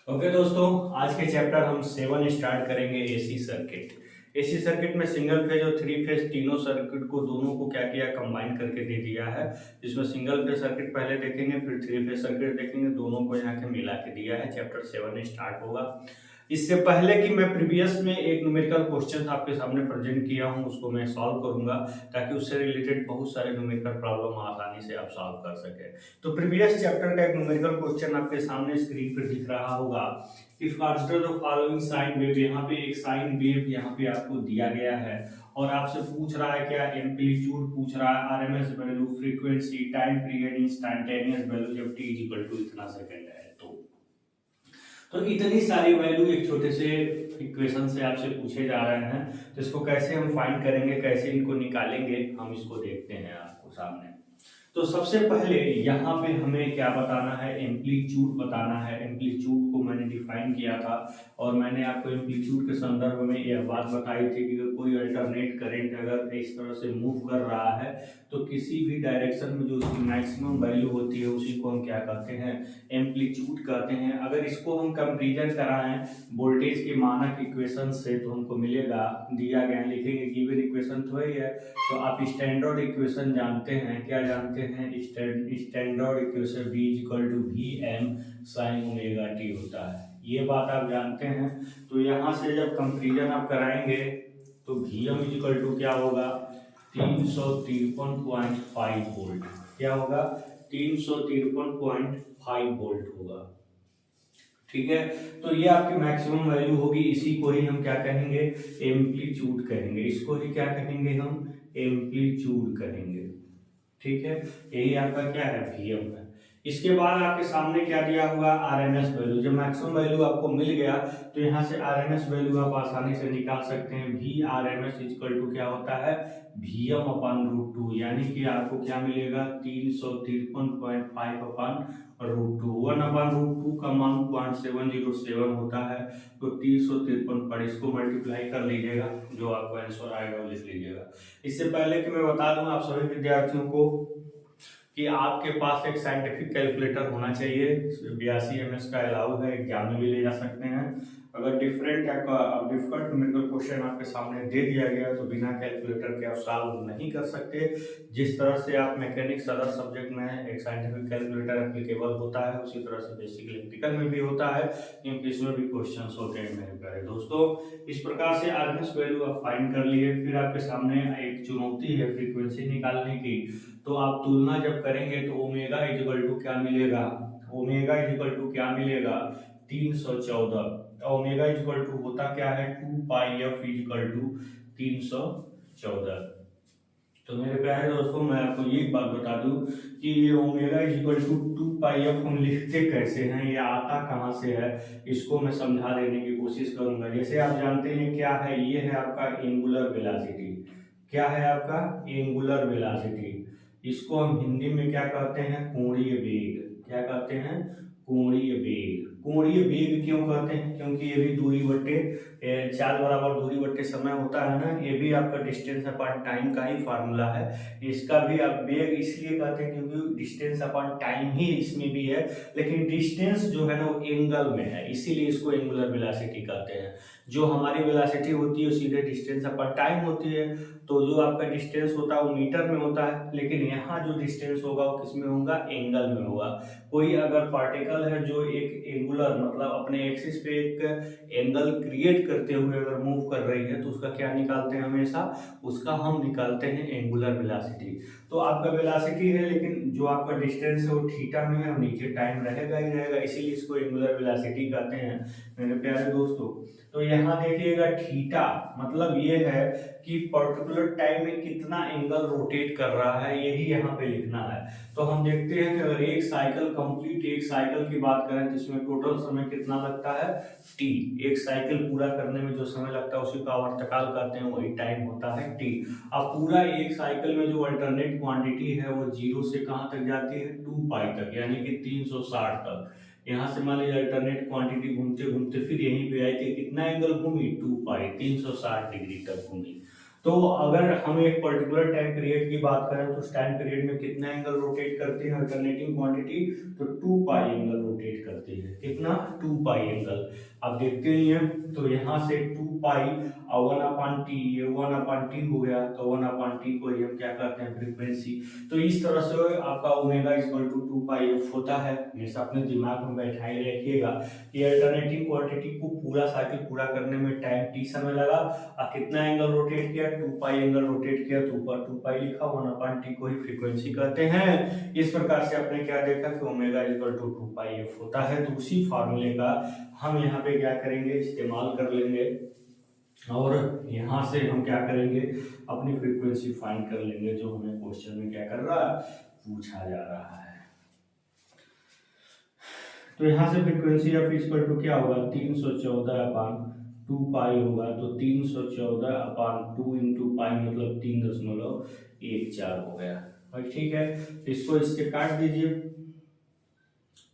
Okay दोस्तों, आज के चैप्टर हम 7 स्टार्ट करेंगे एसी सर्किट। एसी सर्किट में सिंगल फेज और थ्री फेज तीनों सर्किट को दोनों को क्या किया, कंबाइन करके दे दिया है। जिसमें सिंगल फेज सर्किट पहले देखेंगे, फिर थ्री फेज सर्किट देखेंगे, दोनों को यहाँ के मिला के दिया है। चैप्टर 7 स्टार्ट होगा। इससे पहले कि मैं प्रीवियस में एक न्यूमेरिकल क्वेश्चन आपके सामने प्रेजेंट किया हूँ, उसको मैं सॉल्व करूंगा ताकि उससे रिलेटेड बहुत सारे न्यूमेरिकल प्रॉब्लम आसानी से आप सॉल्व कर सके। तो प्रीवियस चैप्टर का एक न्यूमेरिकल क्वेश्चन आपके सामने स्क्रीन पर दिख रहा होगा। If consider the following sine wave, यहाँ पे एक साइन वेव यहाँ पे आपको दिया गया है और आपसे पूछ रहा है क्या, एम्पलीट्यूड पूछ रहा है, RMS value, frequency, time period, instantaneous value जब t इक्वल टू इतना सेकंड है। तो इतनी सारी वैल्यू एक छोटे से इक्वेशन से आपसे पूछे जा रहे हैं। तो इसको कैसे हम फाइंड करेंगे, कैसे इनको निकालेंगे, हम इसको देखते हैं आपको सामने। तो सबसे पहले यहाँ पे हमें क्या बताना है, एम्पलीट्यूड बताना है। एम्पलीट्यूड को मैंने डिफाइन किया था और मैंने आपको एम्पलीट्यूड के संदर्भ में यह बात बताई थी कि अगर कोई अल्टरनेट करंट अगर इस तरह से मूव कर रहा है तो किसी भी डायरेक्शन में जो उसकी मैक्सिमम वैल्यू होती है उसी को हम क्या कहते हैं, एम्पलीट्यूड कहते हैं। अगर इसको हम कंपेरिजन कराएं वोल्टेज के मानक इक्वेशन से तो हमको मिलेगा, दिया गया लिखेंगे, गिवन इक्वेशन तो वही है। तो आप स्टैंडर्ड इक्वेशन जानते हैं, क्या जानते हैं, standard equation v equal to V M sine omega T होता है, ये बात आप जानते हैं। तो यहाँ से जब कंपेरिजन आप कराएंगे तो वी एम इक्वल टू क्या होगा, 353.5 वोल्ट। क्या होगा, 353.5 वोल्ट होगा। ठीक है, तो ये आपकी मैक्सिमम वैल्यू होगी। इसी को ही हम क्या कहेंगे, एम्पलीट्यूड कहेंगे। इसको ही क्या कहेंगे, हम एम्पलीट्यूड कहेंगे। ठीक है, यही आपका क्या है, वीएम है। इसके बाद आपके सामने क्या दिया हुआ, आरएमएस वैल्यू। जब मैक्सिमम वैल्यू आपको मिल गया तो यहाँ से आरएमएस वैल्यू आप आसानी से निकाल सकते हैं। V R M S equal to क्या होता है, वीएम अपन रूट टू, यानी कि आपको क्या मिलेगा, 353.5 upon root two. 1 upon root two का मान 0.707 होता है, तो 353 पर इसको मल्टीप्लाई कर लीजिएगा, जो आपको आंसर आएगा वो लिख लीजिएगा। इससे पहले कि मैं बता दूं आप सभी विद्यार्थियों को कि आपके पास एक साइंटिफिक कैलकुलेटर होना चाहिए। 82 MS का अलाउ है, एग्जाम में भी ले जा सकते हैं। अगर डिफरेंट या डिफिकल्ट न्यूमेरिकल क्वेश्चन आपके सामने दे दिया गया तो बिना कैलकुलेटर के आप सॉल्व नहीं कर सकते। जिस तरह से आप मैकेनिक्स अदर सब्जेक्ट में एक साइंटिफिक कैलकुलेटर एप्लीकेबल होता है, उसी तरह से बेसिक इलेक्ट्रिकल में भी होता है, क्योंकि इसमें भी क्वेश्चन होते हैं मेरे प्यारे दोस्तों। इस प्रकार से आरएमएस वैल्यू आप फाइंड कर लिए। फिर आपके सामने एक चुनौती है फ्रीक्वेंसी निकालने की। तो आप तुलना जब करेंगे तो ओमेगा इक्वल टू क्या मिलेगा, ओमेगा इक्वल टू क्या मिलेगा, 314। ओमेगा इक्वल टू होता क्या है, 2 पाई एफ इक्वल टू 314। तो मेरे प्यारे दोस्तों, मैं आपको ये बात बता दूं कि ये omega equal to 2 pi F हम लिखते कैसे हैं, ये आता कहाँ से है, इसको मैं समझा देने की कोशिश करूंगा। जैसे आप जानते हैं क्या है, ये है आपका एंगुलर वेलोसिटी। क्या है आपका, एंगुलर वेलोसिटी। इसको हम हिंदी में क्या कहते हैं, कोणीय वेग। क्या कहते हैं, कोणीय वेग। कोणीय वेग क्यों कहते हैं, क्योंकि ये भी दूरी बट्टे चाल बराबर दूरी बट्टे समय होता है ना, ये भी आपका डिस्टेंस अपॉन टाइम का ही फार्मूला है। इसका भी आप वेग इसलिए कहते हैं क्योंकि डिस्टेंस अपॉन टाइम ही इसमें भी है, लेकिन डिस्टेंस जो है ना वो एंगल में है, इसीलिए इसको एंगुलर वेलोसिटी कहते हैं। जो हमारी वेलोसिटी होती है सीधे डिस्टेंस अपॉन टाइम होती है, तो जो आपका डिस्टेंस होता है वो मीटर में होता है, लेकिन यहाँ जो डिस्टेंस होगा वो किस में होगा, एंगल में होगा। कोई अगर पार्टिकल है जो एक एंगुलर मतलब अपने एक्सिस पे एक एंगल क्रिएट करते हुए अगर मूव कर रही है तो उसका क्या निकालते हैं, हमेशा उसका हम निकालते हैं एंगुलर वेलोसिटी। तो आपका वेलोसिटी है, लेकिन जो आपका डिस्टेंस है वो थीटा में है और नीचे टाइम रहेगा ही रहेगा, इसीलिए इसको एंगुलर वेलोसिटी कहते हैं मेरे प्यारे दोस्तों। तो यहाँ देखिएगा थीटा मतलब ये है कि पर्टिकुलर टाइम में कितना एंगल रोटेट कर रहा है, यही यहाँ पे लिखना है। तो हम देखते हैं कि अगर एक साइकिल कंप्लीट, एक साइकिल की बात करें तो इसमें टोटल समय कितना लगता है, टी। एक साइकिल पूरा करने में जो समय लगता है उसी को आवर्तकाल कहते हैं, वही टाइम होता है टी। अब पूरा एक साइकिल में जो अल्टरनेट क्वांटिटी है वो 0 से कहाँ तक जाती है, 2 पाई तक, यानी कि 360 तक। यहाँ से मान लीजिए अल्टरनेट क्वांटिटी घूमते घूमते फिर यहीं पे आई थी, कितना एंगल घूमी, 2 पाई, 360 डिग्री तक घूमी। तो अगर हम एक पर्टिकुलर टाइम पीरियड की बात करें तो उस टाइम पीरियड में कितना एंगल रोटेट करती है अल्टरनेटिंग क्वांटिटी, तो 2 पाई एंगल रोटेट करती है। कितना? 2 पाई एंगल। आप देखते ही हैं, तो यहाँ से 2 पाई और 1/t, ये 1/t हो गया, तो 1/t को ही हम क्या करते हैं? फ्रीक्वेंसी। तो इस तरह से आपका omega equal to 2 pi F होता है। हमेशा अपने दिमाग में बैठाए रखिएगा कि अल्टरनेटिंग क्वांटिटी को पूरा साइकिल पूरा करने में टाइम टी समय लगा, और कितना एंगल रोटेट किया? 2 पाई एंगल रोटेट किया, तो ऊपर 2 पाई लिखा, 1/t को ही फ्रीक्वेंसी कहते हैं। इस प्रकार से आपने क्या देखा कि omega equal to 2 pi F होता है। तो उसी फार्मूले का हम यहाँ पे क्या करेंगे? इस्तेमाल कर लेंगे, और यहाँ से हम क्या करेंगे? अपनी फ्रीक्वेंसी फाइंड कर लेंगे, जो हमें क्वेश्चन में क्या कर रहा है? पूछा जा रहा है। तो यहाँ से फ्रीक्वेंसी ऑफ इक्वल टू क्या होगा? 314/2 पाई होगा, तो 314/2 इंटू पाई मतलब 3.14 हो गया भाई। ठीक है, तो इसको इससे काट दीजिए।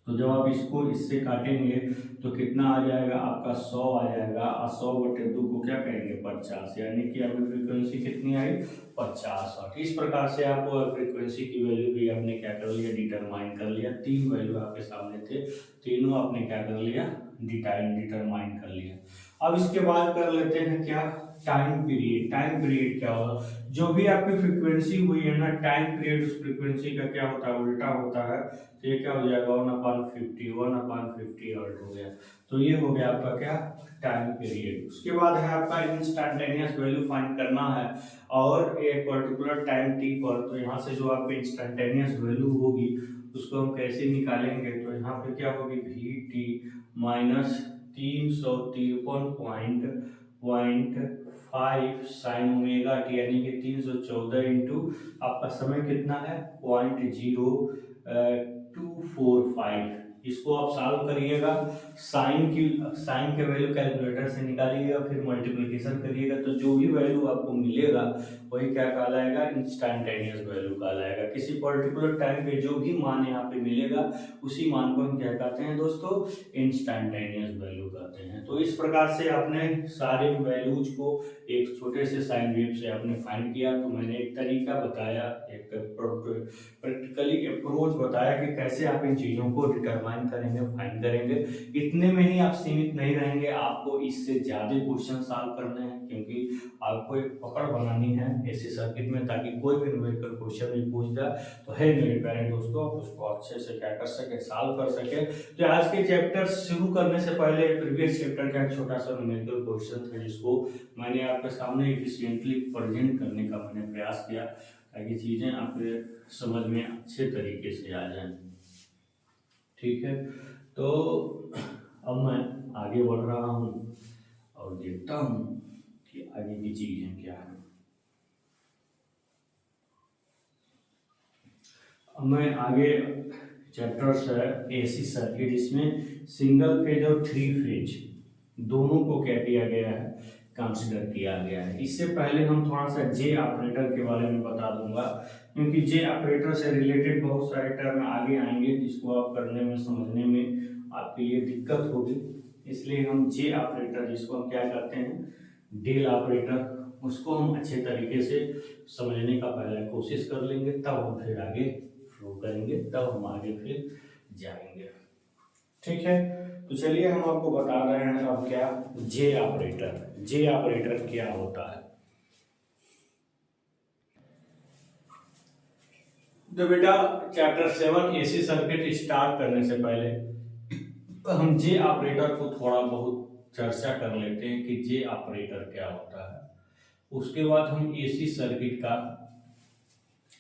तो जब आप इसको इससे काटेंगे तो कितना आ जाएगा? आपका 100 आ जाएगा, और 100/2 को क्या करेंगे? 50, यानी कि आपकी फ्रीक्वेंसी कितनी आई? 50 वाट। इस प्रकार से आप फ्रीक्वेंसी की वैल्यू भी आपने क्या कर लिया? डिटरमाइन कर लिया। 3 वैल्यू आपके सामने थे, तीनों आपने क्या कर लिया? डिटरमाइन कर लिया। अब इसके बाद कर लेते हैं क्या? Time period. टाइम पीरियड क्या होगा? जो भी आपकी फ्रीक्वेंसी हुई है ना, टाइम पीरियड उस फ्रीक्वेंसी का क्या होता है? उल्टा होता है। तो ये क्या हो जाएगा? 1/50, 1/50 हर्ट हो गया। तो ये हो गया आपका क्या? Time period. उसके बाद है आपका इंस्टैन्टेनियस वैल्यू फाइंड करना है, और एक पर्टिकुलर टाइम टी पर। तो यहाँ से जो आपकी इंस्टैन्टेनियस वैल्यू होगी उसको हम कैसे निकालेंगे? तो यहाँ पे क्या होगी? We T minus 313.5 sign omega T, यानी कि 314 इंटू आपका समय कितना है? 0.0245। इसको आप सॉल्व करिएगा। साइन के वैल्यू कैलकुलेटर से निकालिएगा, फिर मल्टीप्लिकेशन करिएगा, तो जो भी वैल्यू आपको मिलेगा वही क्या कहलाएगा? इंस्टैन्टेनियस वैल्यू कहलाएगा। किसी पर्टिकुलर टाइम पे जो भी मान यहाँ पे मिलेगा उसी मान को हम क्या कहते हैं दोस्तों? इंस्टैन्टेनियस वैल्यू कहते हैं। तो इस प्रकार से आपने सारे वैल्यूज को एक छोटे से साइन वेव से आपने फाइंड किया। तो मैंने एक तरीका बताया, एक प्रैक्टिकली अप्रोच बताया कि कैसे आप इन चीज़ों को डिटरमाइन करेंगे, फाइंड करेंगे। इतने में ही आप सीमित नहीं रहेंगे, आपको इससे ज़्यादा क्वेश्चन सॉल्व करने हैं, क्योंकि आपको एक पकड़ बनानी है ऐसे सर्किट में, ताकि कोई भी न्यूमेरिकल क्वेश्चन नहीं पूछ जाए तो है मेरे प्यारे दोस्तों, आप उसको अच्छे से क्या कर सके? सॉल्व कर सके। तो आज के चैप्टर शुरू करने से पहले प्रीवियस चैप्टर का एक छोटा सा न्यूमेरिकल क्वेश्चन था, जिसको मैंने आपके सामने एफिशिएंटली प्रेजेंट करने का मैंने प्रयास किया, ताकि चीज़ें आपके समझ में अच्छे तरीके से आ जाएं। ठीक है, तो अब मैं आगे बढ़ रहा हूँ और देखता हूँ कि आगे की चीज़ें क्या है। अब मैं आगे चैप्टर्स है एसी सर्किट, इसमें सिंगल फेज और 3 फेज दोनों को क्या किया गया है? कंसिडर किया गया है। इससे पहले हम थोड़ा सा जे ऑपरेटर के बारे में बता दूंगा, क्योंकि जे ऑपरेटर से रिलेटेड बहुत सारे टर्म आगे आएंगे जिसको आप करने में, समझने में आपके लिए दिक्कत होगी। इसलिए हम जे ऑपरेटर, जिसको हम क्या करते हैं? डेल ऑपरेटर, उसको हम अच्छे तरीके से समझने का पहले कोशिश कर लेंगे, तब हम फिर आगे फ्लो करेंगे, तब हम आगे फिर जाएंगे। ठीक है, तो चलिए हम आपको बता रहे हैं अब क्या जे ऑपरेटर। जे ऑपरेटर क्या होता है? तो बेटा चैप्टर 7 एसी सर्किट स्टार्ट करने से पहले हम जे ऑपरेटर को थोड़ा बहुत चर्चा कर लेते हैं कि जे ऑपरेटर क्या होता है। उसके बाद हम एसी सर्किट का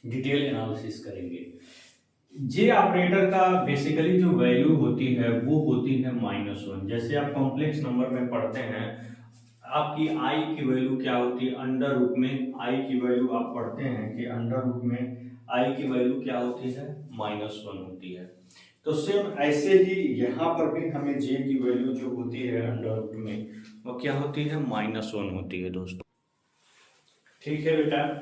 डिटेल एनालिसिस करेंगे। जे ऑपरेटर का बेसिकली जो वैल्यू होती है वो होती है -1। जैसे आप कॉम्प्लेक्स नंबर में पढ़ते हैं, आपकी आई की वैल्यू क्या होती है? अंडर रूट में आई की वैल्यू आप पढ़ते हैं कि अंडर रूट में आई की वैल्यू क्या होती है? -1 होती है। तो सेम ऐसे ही यहाँ पर भी हमें जे की वैल्यू जो होती है अंडर रूट में, वो क्या होती है? -1 होती है दोस्तों। ठीक है बेटा,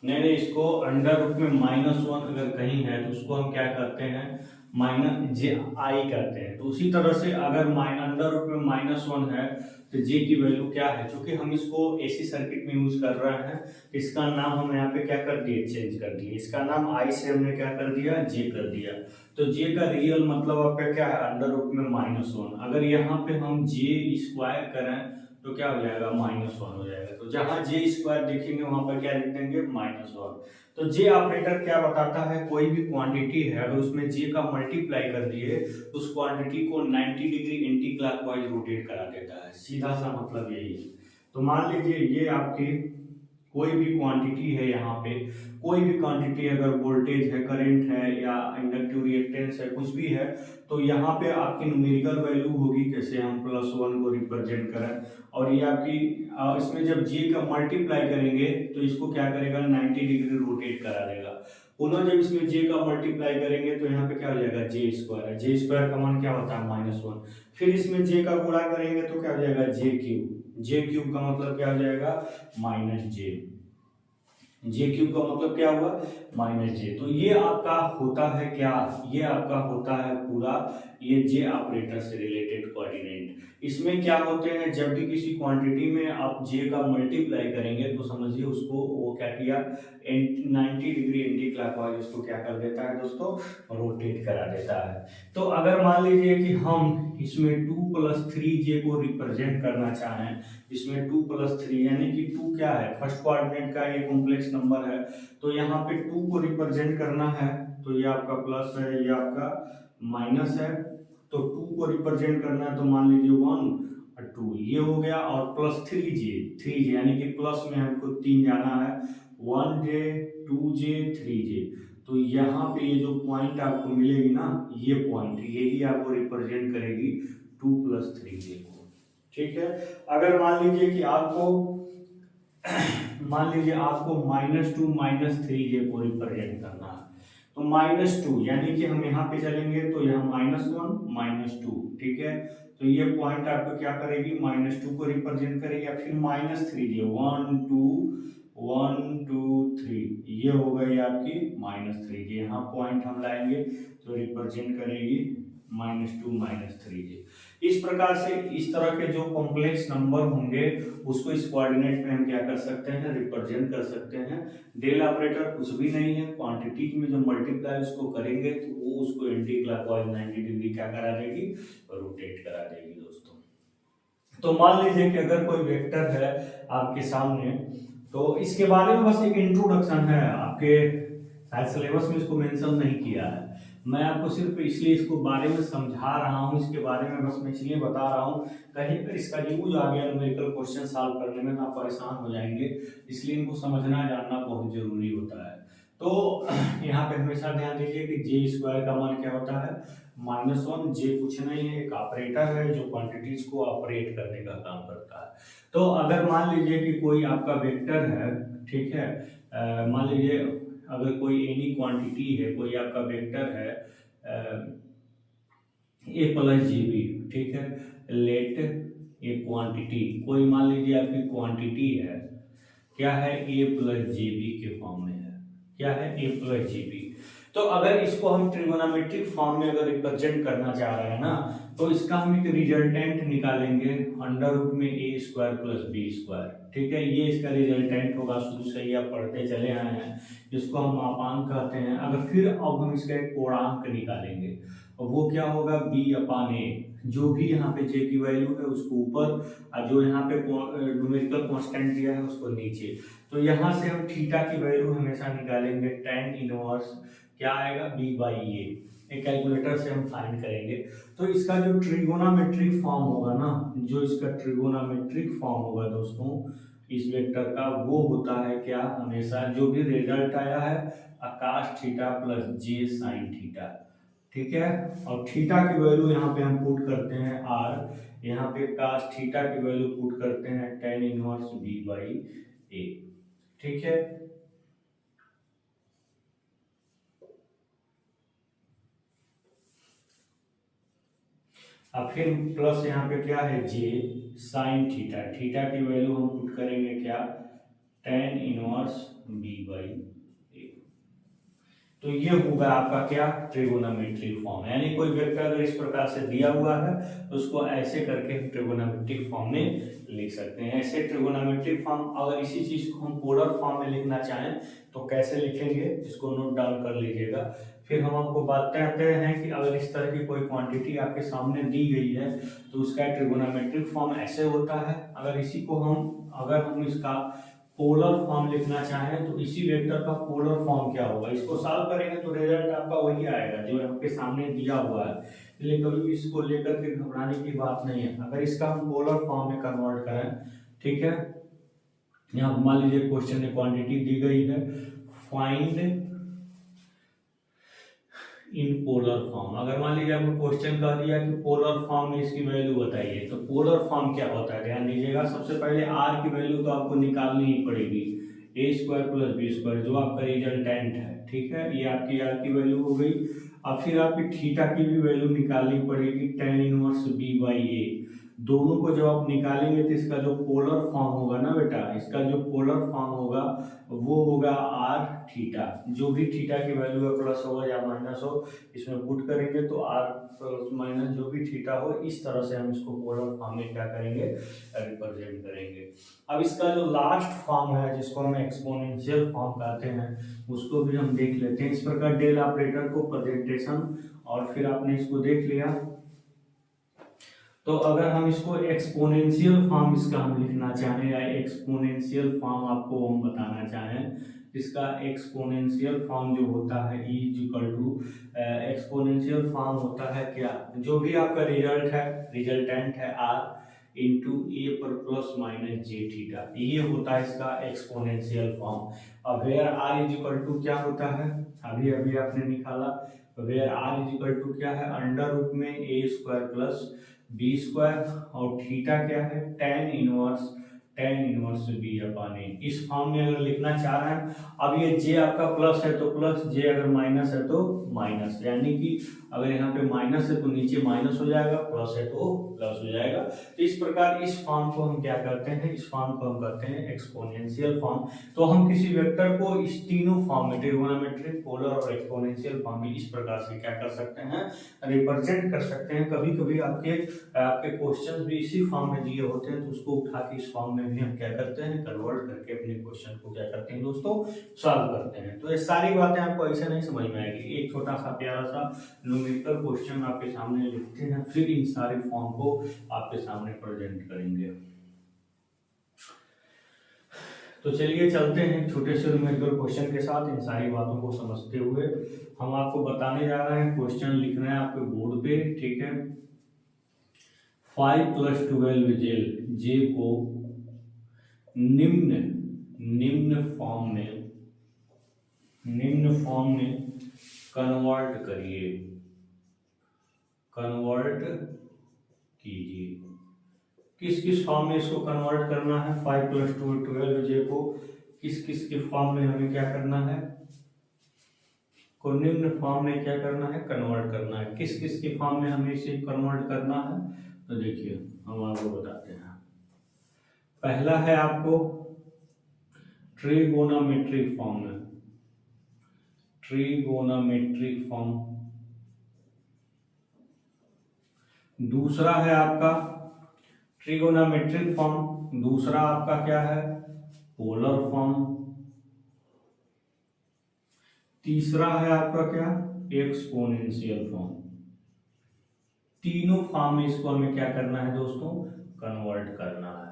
नहीं इसको अंडर रूट में -1 अगर कहीं है तो उसको हम क्या करते हैं? माइनस जे आई करते हैं। तो उसी तरह से अगर अंडर रूट में -1 है तो जे की वैल्यू क्या है, क्योंकि हम इसको एसी सर्किट में यूज कर रहे हैं, इसका नाम हम यहाँ पे क्या कर दिए, चेंज कर दिए। इसका नाम आई से हमने क्या कर दिया, जे कर दिया। तो जे का रियल मतलब आपका क्या है, अंडर रूट में -1। अगर यहाँ पे हम जे स्क्वायर करें तो क्या हो जाएगा, -1 हो जाएगा। तो जहां जे स्क्वायर देखेंगे वहां पर क्या लिख देंगे, -1। तो जे ऑपरेटर क्या बताता है, कोई भी क्वांटिटी है अगर उसमें जे का मल्टीप्लाई कर दिए तो उस क्वांटिटी को 90 डिग्री एंटी क्लॉकवाइज रोटेट करा देता है, सीधा सा मतलब यही है। तो मान लीजिए ये आपकी कोई भी क्वांटिटी है, यहाँ पे कोई भी क्वांटिटी अगर वोल्टेज है, करंट है या इंडक्टिव रिएक्टेंस है, कुछ भी है, तो यहाँ पे आपकी न्यूमेरिकल वैल्यू होगी, जैसे हम +1 को रिप्रेजेंट करें, और ये आपकी इसमें जब जे का मल्टीप्लाई करेंगे तो इसको क्या करेगा, 90 डिग्री रोटेट करा देगा। पुनः जब इसमें जे का मल्टीप्लाई करेंगे तो यहाँ पे क्या हो जाएगा, जे स्क्वायर। जे स्क्वायर का मान क्या होता है, -1। फिर इसमें जे का गुणा करेंगे तो क्या हो जाएगा, जे क्यूब। जे क्यूब का मतलब क्या हो जाएगा, -j। जे क्यूब का मतलब क्या हुआ, -j। तो ये आपका होता है क्या, ये आपका होता है पूरा ये जे ऑपरेटर से रिलेटेड कोऑर्डिनेट। इसमें क्या होते हैं, जब भी किसी क्वांटिटी में आप जे का मल्टीप्लाई करेंगे तो समझिए उसको वो क्या किया, 90 डिग्री एंटी क्लॉकवाइज उसको क्या कर देता है दोस्तों, रोटेट करा देता है। तो अगर मान लीजिए कि हम इसमें 2 + 3j को रिप्रेजेंट करना चाहें, इसमें 2 + 3 यानी कि 2 क्या है, फर्स्ट कोऑर्डिनेट का ये कॉम्प्लेक्स नंबर है, तो यहाँ पे 2 को रिप्रेजेंट करना है तो ये आपका प्लस है, ये आपका माइनस है। तो 2 को रिप्रेजेंट करना है तो मान लीजिए 1 और 2 ये हो गया, और +3j यानी कि प्लस में हमको 3 जाना है, 1j 2j 3j। तो यहाँ पे ये जो पॉइंट आपको मिलेगी ना, ये पॉइंट यही आपको रिप्रेजेंट करेगी 2 + 3j को। ठीक है। अगर मान लीजिए कि आपको -2 -3j को रिप्रेजेंट करना है, तो -2 यानी कि हम यहाँ पे चलेंगे तो यहाँ -1 -2, ठीक है। तो ये पॉइंट आपको क्या करेगी, -2 को रिप्रेजेंट करेगी, या फिर -3j 1 2 1 2 3 ये हो गई आपकी -3j। यहाँ पॉइंट हम लाएंगे तो रिप्रेजेंट करेगी -2 -3j। इस प्रकार से इस तरह के जो कॉम्प्लेक्स नंबर होंगे उसको इस कोऑर्डिनेट में हम क्या कर सकते हैं, रिप्रेजेंट कर सकते हैं। डेल ऑपरेटर कुछ भी नहीं है, क्वांटिटी में जो मल्टीप्लाई उसको करेंगे तो वो उसको एंटी क्लॉकवाइज 90 डिग्री क्या करा देगी, रोटेट करा देगी दोस्तों। तो मान लीजिए कि अगर कोई वेक्टर है आपके सामने, तो इसके बारे में बस एक इंट्रोडक्शन है, आपके शायद सिलेबस में इसको मेंशन नहीं किया है, मैं आपको सिर्फ इसलिए इसको बारे में समझा रहा हूँ, इसके बारे में बस मैं इसलिए बता रहा हूँ, कहीं पर इसका यूज आ गया न्यूमेरिकल क्वेश्चन सॉल्व करने में तो आप परेशान हो जाएंगे, इसलिए इनको समझना जानना बहुत जरूरी होता है। तो यहाँ पे हमेशा ध्यान दीजिए कि जे स्क्वायर का मान क्या होता है, -1। जे कुछ नहीं है, एक ऑपरेटर है जो क्वांटिटीज को ऑपरेट करने का काम करता है। तो अगर मान लीजिए कि कोई आपका वेक्टर है, ठीक है, मान लीजिए अगर कोई एनी क्वांटिटी है, कोई आपका वेक्टर है a + gb, ठीक है, लेट ए क्वांटिटी, कोई मान लीजिए आपकी क्वांटिटी है, क्या है, a + gb के फॉर्म में है, क्या है, a + gb। तो अगर इसको हम ट्रिगोनोमेट्रिक फॉर्म में अगर रिप्रेजेंट करना चाह रहे हैं ना, तो इसका हम एक रिजल्टेंट निकालेंगे √में a² + b², ठीक है, ये इसका रिजल्टेंट होगा, शुरू से ही आप पढ़ते चले आए हैं, जिसको हम मापांक कहते हैं। अगर फिर अब हम इसका एक पूर्णांक निकालेंगे और वो क्या होगा, b/a, जो भी यहाँ पे j की वैल्यू है उसको ऊपर और जो यहाँ पे न्यूमेरिकल कांस्टेंट दिया है उसको नीचे। तो यहाँ से हम थीटा की वैल्यू हमेशा निकालेंगे, tan इनवर्स क्या आएगा, b/a, एक कैलकुलेटर से हम फाइंड करेंगे। तो इसका जो ट्रिगोनोमेट्रिक फॉर्म होगा ना, जो इसका ट्रिगोनोमेट्रिक फॉर्म होगा दोस्तों इस वेक्टर का, वो होता है क्या, हमेशा जो भी रिजल्ट आया है cos θ + j sin θ, ठीक है। और थीटा की वैल्यू यहाँ पे हम पुट करते हैं r, यहाँ पे cos θ की वैल्यू पुट करते हैं tan इनवर्स b/a, ठीक है। अब फिर प्लस यहाँ पे क्या है, j sin θ, थीटा की वैल्यू हम पुट करेंगे क्या, tan इनवर्स b/a। तो ये होगा आपका क्या, ट्रिगोनोमेट्रिक फॉर्म। यानी कोई वेक्टर अगर इस प्रकार से दिया हुआ है तो उसको ऐसे करके हम ट्रिगोनोमेट्रिक फॉर्म में लिख सकते हैं। ऐसे ट्रिगोनोमेट्रिक फॉर्म, अगर इसी चीज को हम पोलर फॉर्म में लिखना चाहें तो कैसे लिखेंगे, इसको नोट डाउन कर लीजिएगा। फिर हम आपको बताते हैं कि अगर इस तरह की कोई क्वांटिटी आपके सामने दी गई है तो उसका ट्रिगोनोमेट्रिक फॉर्म ऐसे होता है। अगर हम इसका पोलर फॉर्म लिखना चाहें तो इसी वेक्टर का पोलर फॉर्म क्या होगा, इसको सॉल्व करेंगे तो रिजल्ट आपका वही आएगा जो आपके सामने दिया हुआ है। इसलिए कभी भी इसको लेकर के घबराने की बात नहीं है। अगर इसका हम पोलर फॉर्म में कन्वर्ट करें, ठीक है, यहाँ मान लीजिए क्वेश्चन में क्वांटिटी दी गई है, फाइंड इन पोलर फॉर्म। अगर मान लीजिए आपको क्वेश्चन कह दिया कि पोलर फॉर्म में इसकी वैल्यू बताइए, तो पोलर फॉर्म क्या होता है, ध्यान दीजिएगा। सबसे पहले आर की वैल्यू तो आपको निकालनी ही पड़ेगी, ए स्क्वायर प्लस बी स्क्वायर, जो आपका रिजल्टेंट है, ठीक है, ये आपकी आर की वैल्यू हो गई। अब फिर आपकी थीटा की भी वैल्यू निकालनी पड़ेगी, tan इनवर्स बी बाई ए। दोनों को जब आप निकालेंगे तो इसका जो पोलर फॉर्म होगा ना बेटा, इसका जो पोलर फॉर्म होगा वो होगा आर थीटा। जो भी थीटा की वैल्यू है प्लस हो या माइनस हो, इसमें पुट करेंगे तो आर प्लस माइनस जो भी थीटा हो, इस तरह से हम इसको पोलर फॉर्म में क्या करेंगे, रिप्रेजेंट करेंगे। अब इसका जो लास्ट फॉर्म है जिसको हम एक्सपोनेंशियल फॉर्म कहते हैं, उसको भी हम देख लेते हैं। इस प्रकार डेल ऑपरेटर को प्रेजेंटेशन, और फिर आपने इसको देख लिया, तो अगर हम इसको एक्सपोनेंशियल फॉर्म इसका हम लिखना चाहें या एक्सपोनेंशियल फॉर्म आपको हम बताना चाहें, इसका एक्सपोनेंशियल फॉर्म जो होता है E is equal to, exponential form होता है क्या, जो भी आपका रिजल्ट है, रिजल्टेंट है R इंटू ए पर प्लस माइनस जे थीटा, ये होता है इसका एक्सपोनेंशियल फॉर्म। अब where R is equal to क्या होता है, अभी अभी आपने निकाला, where R is equal to क्या है, अंडर रूट में A square plus B square, और थीटा क्या है, tan inverse B upon A. इस फॉर्म में अगर लिखना चाह रहे हैं, अब ये जे आपका प्लस है तो प्लस, जे अगर माइनस है तो माइनस, यानी कि अगर यहाँ पे माइनस है तो नीचे माइनस हो जाएगा, प्लस है तो प्लस हो जाएगा। तो इस प्रकार इस फॉर्म को हम क्या करते हैं, इस फॉर्म को हम करते हैं एक्सपोनेंशियल फॉर्म। तो हम किसी वेक्टर को इस तीनों फॉर्म में, ट्रिगोनोमेट्रिक, पोलर और एक्सपोनेंशियल फॉर्म में इस प्रकार से क्या कर सकते हैं, रिप्रेजेंट कर सकते हैं। कभी कभी आपके क्वेश्चन भी इसी फॉर्म में दिए होते हैं, तो उसको उठा के इस फॉर्म में भी हम क्या करते हैं, कन्वर्ट करके अपने क्वेश्चन को क्या करते हैं दोस्तों, सॉल्व करते हैं। तो ये सारी बातें आपको ऐसे नहीं समझ में आएगी। एक छोटा सा प्यारा सा न्यूमेरिकल क्वेश्चन आपके सामने लिखते हैं, फिर इन सारे फॉर्म को आपके सामने प्रेजेंट करेंगे। तो चलिए चलते हैं छोटे से न्यूमेरिकल क्वेश्चन के साथ। इन सारी बातों को समझते हुए हम आपको बताने जा रहे हैं, क्वेश्चन लिखना है आपके बोर्ड पे, ठीक है। 5 + 12 जे को निम्न फॉर्म में कन्वर्ट कीजिए। किस किस फॉर्म में इसको कन्वर्ट करना है, 5 + 12 जे को किस किस के फॉर्म में हमें क्या करना है, को निम्न फॉर्म में क्या करना है, कन्वर्ट करना है। किस किस के फॉर्म में हमें इसे कन्वर्ट करना है, तो देखिए हम आपको बताते हैं। पहला है आपको ट्रिगोनोमेट्रिक फॉर्म, दूसरा है आपका ट्रिगोनोमेट्रिक फॉर्म, दूसरा आपका क्या है, पोलर फॉर्म, तीसरा है आपका क्या, एक्सपोनेंशियल फॉर्म। तीनों फॉर्म में इसको हमें क्या करना है दोस्तों, कन्वर्ट करना है,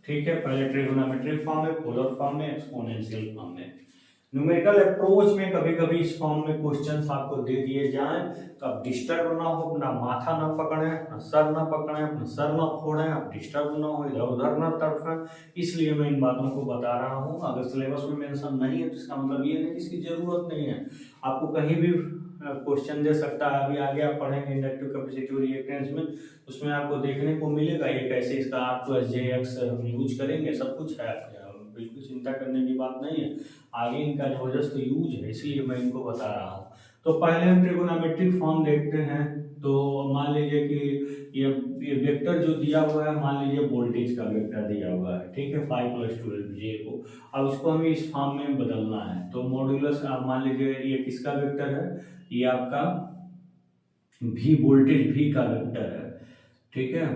ठीक है। पहले ट्रिगोनोमेट्रिक फॉर्म में, पोलर फॉर्म में, एक्सपोनेंशियल फॉर्म में। न्यूमेरिकल अप्रोच में कभी कभी इस फॉर्म में क्वेश्चंस आपको दे दिए जाएं तो आप डिस्टर्ब ना हो, अपना माथा ना पकड़े, अपना सर ना पकड़े, अपना सर ना फोड़े, आप डिस्टर्ब ना हो, इधर उधर ना तड़फे। इसलिए मैं इन बातों को बता रहा हूँ। अगर सिलेबस में मेंशन नहीं है तो इसका मतलब ये नहीं, इसकी जरूरत नहीं है। आपको कहीं भी क्वेश्चन दे सकता है। अभी आगे आप पढ़ेंगे इंडक्टिव कैपेसिटिव रिएक्टेंस में, उसमें आपको देखने को मिलेगा ये कैसे इसका R + jx हम यूज करेंगे, सब कुछ है, बिल्कुल चिंता करने की बात नहीं है। आगे इनका जबरदस्त यूज है, इसलिए मैं इनको बता रहा हूँ। तो पहले हम ट्रिगोनोमेट्रिक फॉर्म देखते हैं। तो मान लीजिए कि ये वेक्टर जो दिया हुआ है, मान लीजिए वोल्टेज का वेक्टर दिया हुआ है, ठीक है, 5 + 12 जे को। अब इसको हमें इस फॉर्म में बदलना है, तो मॉड्यूलस आप मान लीजिए ये किसका वेक्टर है, ये आपका भी वोल्टेज भी का वेक्टर है, ठीक है।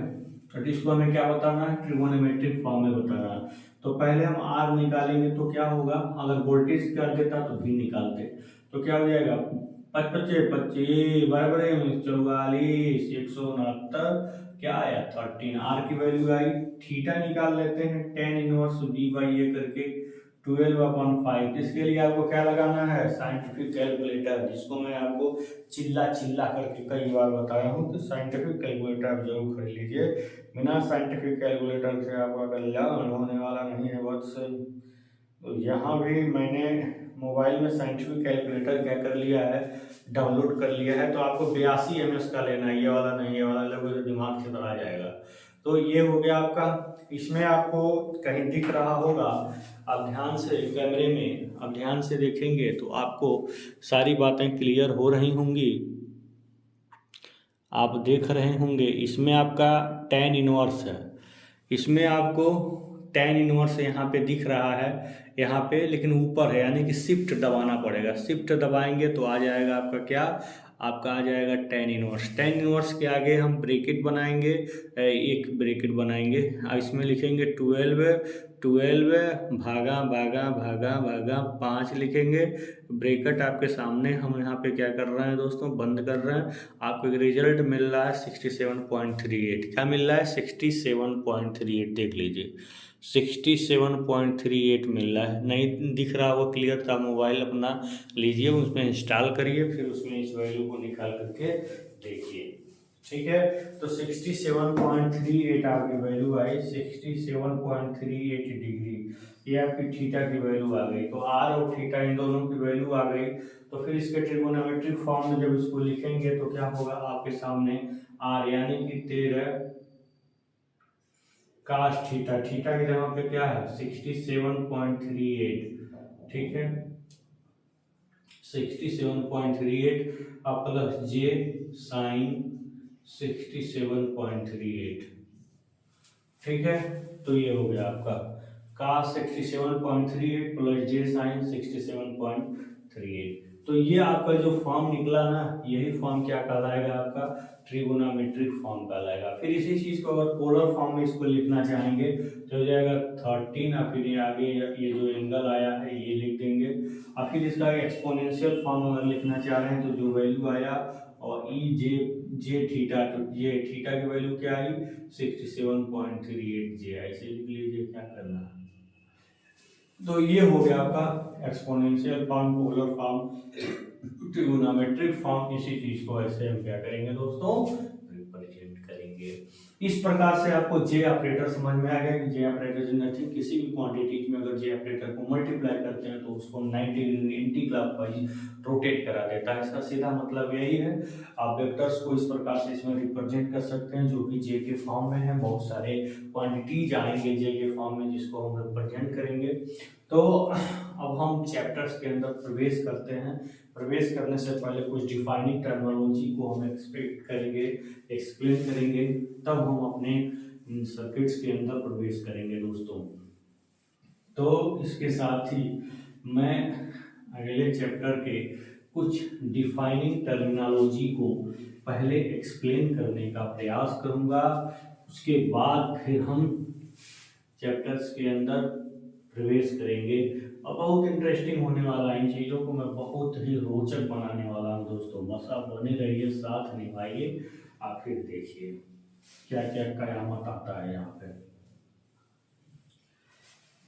तो इसको हमें क्या बताना है, ट्रिगोनोमेट्रिक फॉर्म में बताना है। तो पहले हम आर निकालेंगे तो क्या होगा, अगर वोल्टेज कर देता तो भी निकालते, तो क्या हो जाएगा, 5 × 5 = 25 बराबर है 44, 169 क्या आया 13। आर की वैल्यू आई, थीटा निकाल लेते हैं, tan इनवर्स b/a करके 12/5। इसके लिए आपको क्या लगाना है, साइंटिफिक कैलकुलेटर, जिसको मैं आपको चिल्ला चिल्ला करके कई बार बताया हूँ। तो साइंटिफिक कैलकुलेटर आप जरूर खरीद लीजिए, बिना साइंटिफिक कैलकुलेटर से आपका कल्याण होने वाला नहीं है वत्स। तो यहाँ भी मैंने मोबाइल में साइंटिफिक कैलकुलेटर क्या कर लिया है, डाउनलोड कर लिया है। तो आपको 82 ms का लेना है, ये वाला नहीं, ये वाला लोगे तो दिमाग से चला जाएगा। तो ये हो गया आपका। इसमें आपको कहीं दिख रहा होगा, आप ध्यान से कैमरे में आप ध्यान से देखेंगे तो आपको सारी बातें क्लियर हो रही होंगी, आप देख रहे होंगे। इसमें आपका tan इनवर्स है, इसमें आपको tan इनवर्स यहाँ पे दिख रहा है, यहाँ पे लेकिन ऊपर है, यानी कि शिफ्ट दबाना पड़ेगा। शिफ्ट दबाएंगे तो आ जाएगा आपका क्या, आपका आ जाएगा tan इनवर्स। tan इनवर्स के आगे हम ब्रैकेट बनाएंगे, एक ब्रैकेट बनाएंगे, इसमें लिखेंगे 12 भागा भागा भागा भागा 5 लिखेंगे। ब्रैकेट आपके सामने हम यहाँ पे क्या कर रहे हैं दोस्तों, बंद कर रहे हैं। आपको एक रिजल्ट मिल रहा है 67.38। क्या मिल रहा है, 67.38, देख लीजिए 67.38 मिल रहा है। नहीं दिख रहा वो क्लियर था, मोबाइल अपना लीजिए, उसमें इंस्टॉल करिए, फिर उसमें इस वैल्यू को निकाल करके देखिए, ठीक है। तो 67.38 आपकी वैल्यू आई, 67.38 डिग्री, ये आपकी थीटा की वैल्यू आ गई। तो आर और थीटा इन दोनों की वैल्यू आ गई। तो फिर इसके ट्रिगोनोमेट्रिक फॉर्म में जब इसको लिखेंगे तो क्या होगा आपके सामने, आर यानी कि 13 cos थीटा, थीटा की जगह पे क्या है 67.38, ठीक है, 67.38 अब प्लस जे साइन 67.38, ठीक है। तो ये हो गया आपका cos 67.38 प्लस जे साइन 67.38। तो ये आपका जो फॉर्म निकला ना, यही फॉर्म क्या कहलाएगा, आपका ट्रिगोनोमेट्रिक फॉर्म कहलाएगा। फिर इसी चीज को अगर पोलर फॉर्म में इसको लिखना चाहेंगे तो हो जाएगा 13, और फिर ये आगे ये जो एंगल आया है ये लिख देंगे। और फिर इसका एक्सपोनेंशियल फॉर्म अगर लिखना चाह रहे हैं तो जो वैल्यू आया और ई जे थीटा, तो जे थीटा की वैल्यू क्या आई 67.38 जे, ऐसे लिख लीजिए, क्या करना है। तो ये हो गया आपका exponential form, polar form, trigonometric form. इसी चीज को ऐसे हम क्या करेंगे दोस्तों, रिप्रेजेंट करेंगे। इस प्रकार से आपको जे ऑपरेटर समझ में आ गया कि जे ऑपरेटर इज नथिंग, किसी भी क्वांटिटीज में अगर जे ऑपरेटर को मल्टीप्लाई करते हैं तो उसको 90 डिग्री एंटी क्लॉकवाइज रोटेट करा देता है। इसका सीधा मतलब यही है। आप वेक्टर्स को इस प्रकार से इसमें रिप्रेजेंट कर सकते हैं, जो कि जे के फॉर्म में है। बहुत सारे क्वांटिटीज आएंगे जे के फॉर्म में, जिसको हम रिप्रेजेंट करेंगे। तो अब हम चैप्टर्स के अंदर प्रवेश करते हैं। प्रवेश करने से पहले कुछ डिफाइनिंग टर्मिनोलॉजी को हम एक्सपेक्ट करेंगे, एक्सप्लेन करेंगे, तब हम अपने सर्किट्स के अंदर प्रवेश करेंगे दोस्तों। तो इसके साथ ही मैं अगले चैप्टर के कुछ डिफाइनिंग टर्मिनोलॉजी को पहले एक्सप्लेन करने का प्रयास करूंगा, उसके बाद फिर हम चैप्टर्स के अंदर प्रवेश करेंगे। और बहुत इंटरेस्टिंग होने वाला है, इन चीज़ों को मैं बहुत ही रोचक बनाने वाला हूँ दोस्तों। बस आप बने रहिए, साथ निभाइए, आखिर देखिए क्या क्या कयामत आता है यहाँ पे।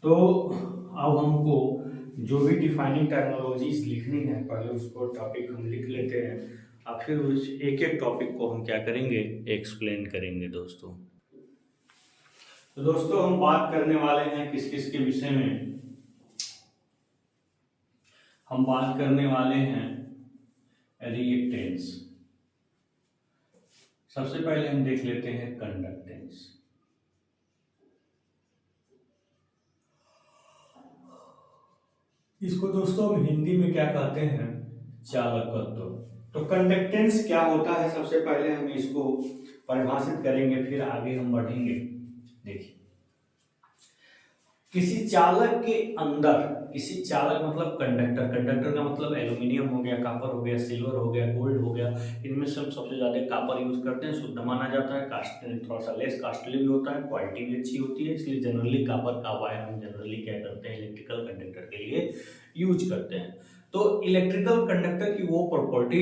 तो अब हमको जो भी डिफाइनिंग टर्मिनोलॉजीज लिखनी है, पहले उसको टॉपिक हम लिख लेते हैं, और फिर उस एक एक टॉपिक को हम क्या करेंगे, एक्सप्लेन करेंगे दोस्तों। तो दोस्तों हम बात करने वाले हैं किस किस के विषय में, हम बात करने वाले हैं रिएक्टेंस। सबसे पहले हम देख लेते हैं कंडक्टेंस। इसको दोस्तों हम हिंदी में क्या कहते हैं, चालकत्व। तो कंडक्टेंस क्या होता है, सबसे पहले हम इसको परिभाषित करेंगे, फिर आगे हम बढ़ेंगे। देखिए, किसी चालक के अंदर, किसी चालक मतलब कंडक्टर, कंडक्टर का मतलब एल्यूमिनियम हो गया, कॉपर हो गया, सिल्वर हो गया, गोल्ड हो गया, इनमें से हम सबसे ज्यादा कॉपर यूज करते हैं, शुद्ध माना जाता है, कास्ट थोड़ा सा लेस कॉस्टली भी होता है, क्वालिटी भी अच्छी होती है, इसलिए जनरली कॉपर का वायर हम जनरली क्या करते हैं, इलेक्ट्रिकल कंडक्टर के लिए यूज करते हैं। तो इलेक्ट्रिकल कंडक्टर की वो प्रॉपर्टी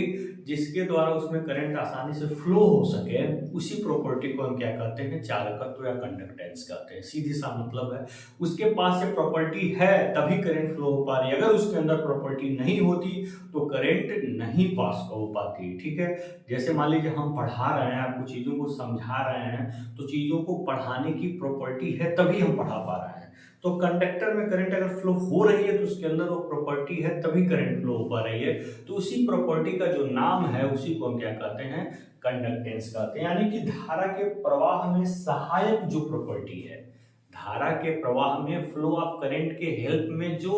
जिसके द्वारा उसमें करंट आसानी से फ्लो हो सके, उसी प्रॉपर्टी को हम क्या कहते हैं, चालकत्व या कंडक्टेंस कहते हैं। सीधी सा मतलब है, उसके पास ये प्रॉपर्टी है तभी करंट फ्लो हो पा रही है, अगर उसके अंदर प्रॉपर्टी नहीं होती तो करंट नहीं पास हो पाती। ठीक है, जैसे मान लीजिए हम पढ़ा रहे हैं, आपको चीजों को समझा रहे हैं, तो चीजों को पढ़ाने की प्रॉपर्टी है तभी हम पढ़ा पा रहे हैं। तो कंडक्टर में करंट अगर फ्लो हो रही है तो उसके अंदर वो प्रॉपर्टी है तभी करंट फ्लो हो पा रही है, तो उसी प्रॉपर्टी का जो नाम है उसी को हम क्या कहते हैं, कंडक्टेंस कहते हैं। यानी कि धारा के प्रवाह में सहायक जो प्रॉपर्टी है, धारा के प्रवाह में फ्लो ऑफ करंट के हेल्प में जो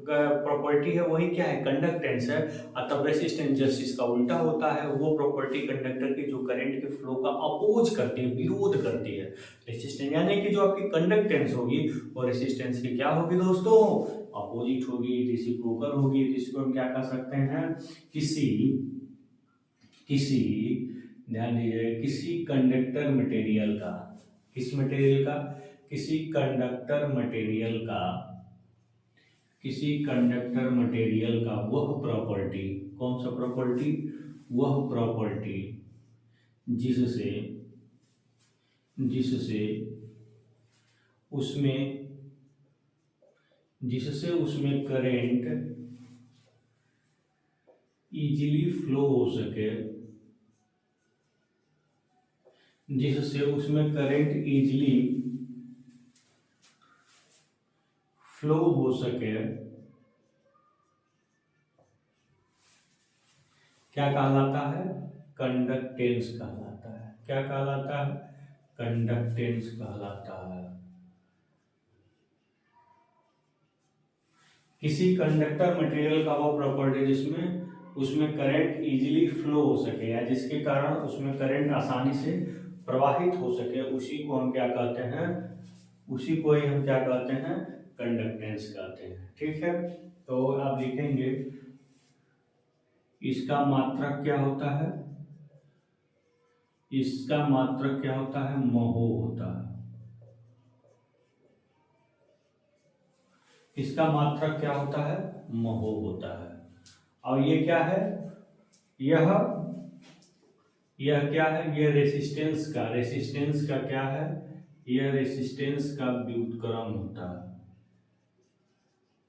प्रॉपर्टी है वही क्या है, कंडक्टेंस है। और तब रेसिस्टेंस जस्ट इसका उल्टा होता है, वो प्रॉपर्टी कंडक्टर की जो करंट के फ्लो का अपोज करती है, विरोध करती है। रेसिस्टेंस यानी कि जो आपकी कंडक्टेंस होगी वो रेसिस्टेंस की क्या होगी दोस्तों, अपोजिट होगी, रेसिप्रोकल होगी। जिसको हम क्या कह सकते हैं, किसी किसी ध्यान दीजिए, किसी कंडक्टर मटेरियल का, किस मटेरियल का, किसी कंडक्टर मटेरियल का, किसी कंडक्टर मटेरियल का वह प्रॉपर्टी, कौन सा प्रॉपर्टी, वह प्रॉपर्टी जिससे जिससे उसमें जिससे उसमें करंट इजीली फ्लो हो सके, जिससे उसमें करंट इजीली फ्लो हो सके, क्या कहलाता है, कंडक्टेंस कहलाता है। क्या कहलाता है, कंडक्टेंस कहलाता है। किसी कंडक्टर मटेरियल का वो प्रॉपर्टी जिसमें उसमें करंट इजीली फ्लो हो सके, या जिसके कारण उसमें करंट आसानी से प्रवाहित हो सके, उसी को हम क्या कहते हैं, उसी को ही हम क्या कहते हैं, कंडक्टेंस कहते हैं। ठीक है, तो आप लिखेंगे इसका मात्रक क्या होता है, इसका मात्रक क्या होता है, महो होता है। इसका मात्रक क्या होता है, महो होता है। और ये क्या है, यह क्या है, यह रेसिस्टेंस का क्या है, यह रेसिस्टेंस का व्युत्क्रम होता है।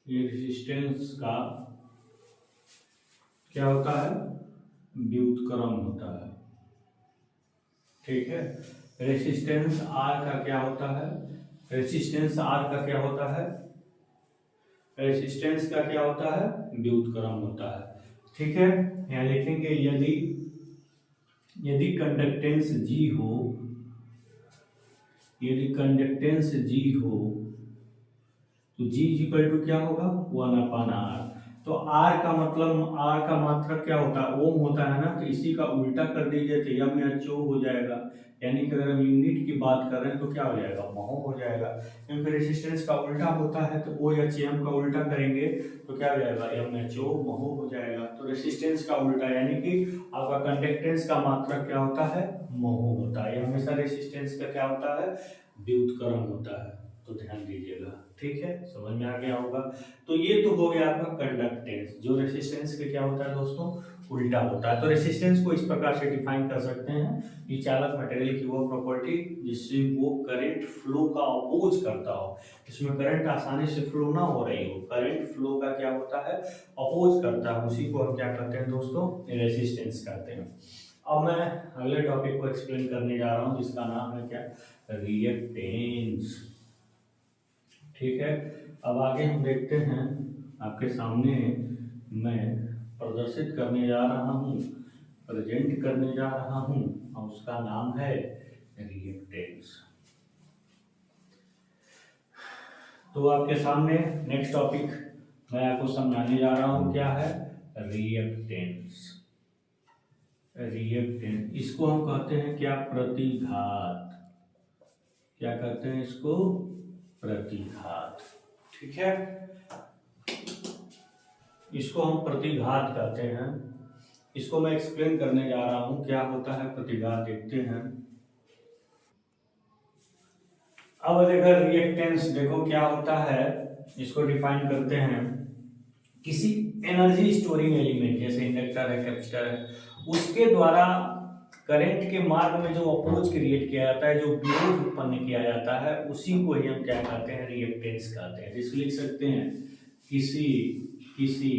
ये रेसिस्टेंस का क्या होता है, व्युत्क्रम होता है। ठीक है, रेसिस्टेंस आर का क्या होता है, रेसिस्टेंस आर का क्या होता है, रेसिस्टेंस का क्या होता है, व्युत्क्रम होता है। ठीक है, यहाँ लिखेंगे यदि यदि कंडक्टेंस जी हो, यदि कंडक्टेंस जी हो तो जी इक्वल टू क्या होगा, 1/r। तो आर का मतलब, आर का मात्रक क्या होता है, ओम होता है ना, तो इसी का उल्टा कर दीजिए तो यम या चो हो जाएगा। यानी कि अगर हम यूनिट की बात कर रहे हैं तो क्या हो जाएगा, महो हो जाएगा। क्योंकि रेजिस्टेंस का उल्टा होता है तो ओ या एम का उल्टा करेंगे तो क्या हो जाएगा, एम एच ओ महो हो जाएगा। तो रेजिस्टेंस का उल्टा यानी कि आपका कंडक्टेंस का मात्रक क्या होता है, महो होता है। हमेशा रेजिस्टेंस का क्या होता है, व्युत्क्रम होता है। तो ध्यान दीजिएगा, ठीक है, समझ में आ गया होगा। तो ये तो हो गया आपका कंडक्टेंस, जो रेसिस्टेंस के क्या होता है दोस्तों, उल्टा होता है। तो रेसिस्टेंस को इस प्रकार से डिफाइन कर सकते हैं कि चालक मटेरियल की वो प्रॉपर्टी जिससे वो करंट फ्लो का अपोज करता हो, जिसमें करंट आसानी से फ्लो ना हो रही हो, करंट फ्लो का क्या होता है, अपोज करता है, उसी को हम क्या कहते हैं दोस्तों, रेसिस्टेंस कहते हैं। अब मैं अगले टॉपिक को एक्सप्लेन करने जा रहा हूँ जिसका नाम है क्या, रिएक्टेंस। ठीक है, अब आगे हम देखते हैं, आपके सामने मैं प्रदर्शित करने जा रहा हूँ, प्रेजेंट करने जा रहा हूँ, और उसका नाम है रिएक्टेंस। तो आपके सामने नेक्स्ट टॉपिक मैं आपको समझाने जा रहा हूँ, क्या है, रिएक्टेंस। रिएक्टेंस, इसको हम कहते हैं क्या, प्रतिघात। क्या कहते हैं इसको, प्रतिघात। ठीक है, इसको हम प्रतिघात कहते हैं। इसको मैं एक्सप्लेन करने जा रहा हूं क्या होता है प्रतिघात, देखते हैं। अब अगर रिएक्टेंस देखो क्या होता है, इसको डिफाइन करते हैं। किसी एनर्जी स्टोरिंग एलिमेंट जैसे इंडक्टर है, कैपेसिटर है, उसके द्वारा करंट के मार्ग में जो अप्रोच क्रिएट किया जाता है, जो विरोध उत्पन्न किया जाता है, उसी को ही हम क्या कहते हैं, रिएक्टेंस कहते हैं। जिसको लिख सकते हैं किसी किसी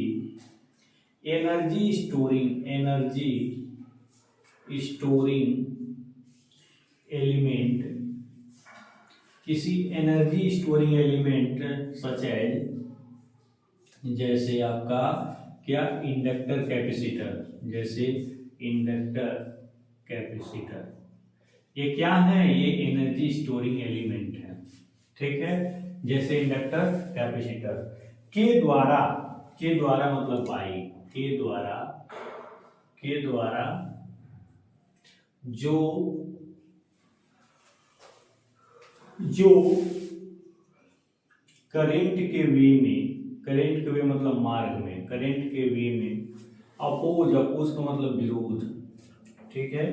एनर्जी स्टोरिंग एलिमेंट, किसी energy storing element such as, जैसे आपका क्या, इंडक्टर कैपेसिटर, जैसे इंडक्टर कैपेसिटर, ये क्या है, ये एनर्जी स्टोरिंग एलिमेंट है। ठीक है, जैसे इंडक्टर कैपेसिटर के द्वारा मतलब बाई, के द्वारा जो करंट के वे मतलब मार्ग में, करंट के वे में अपोज का मतलब विरोध, ठीक है,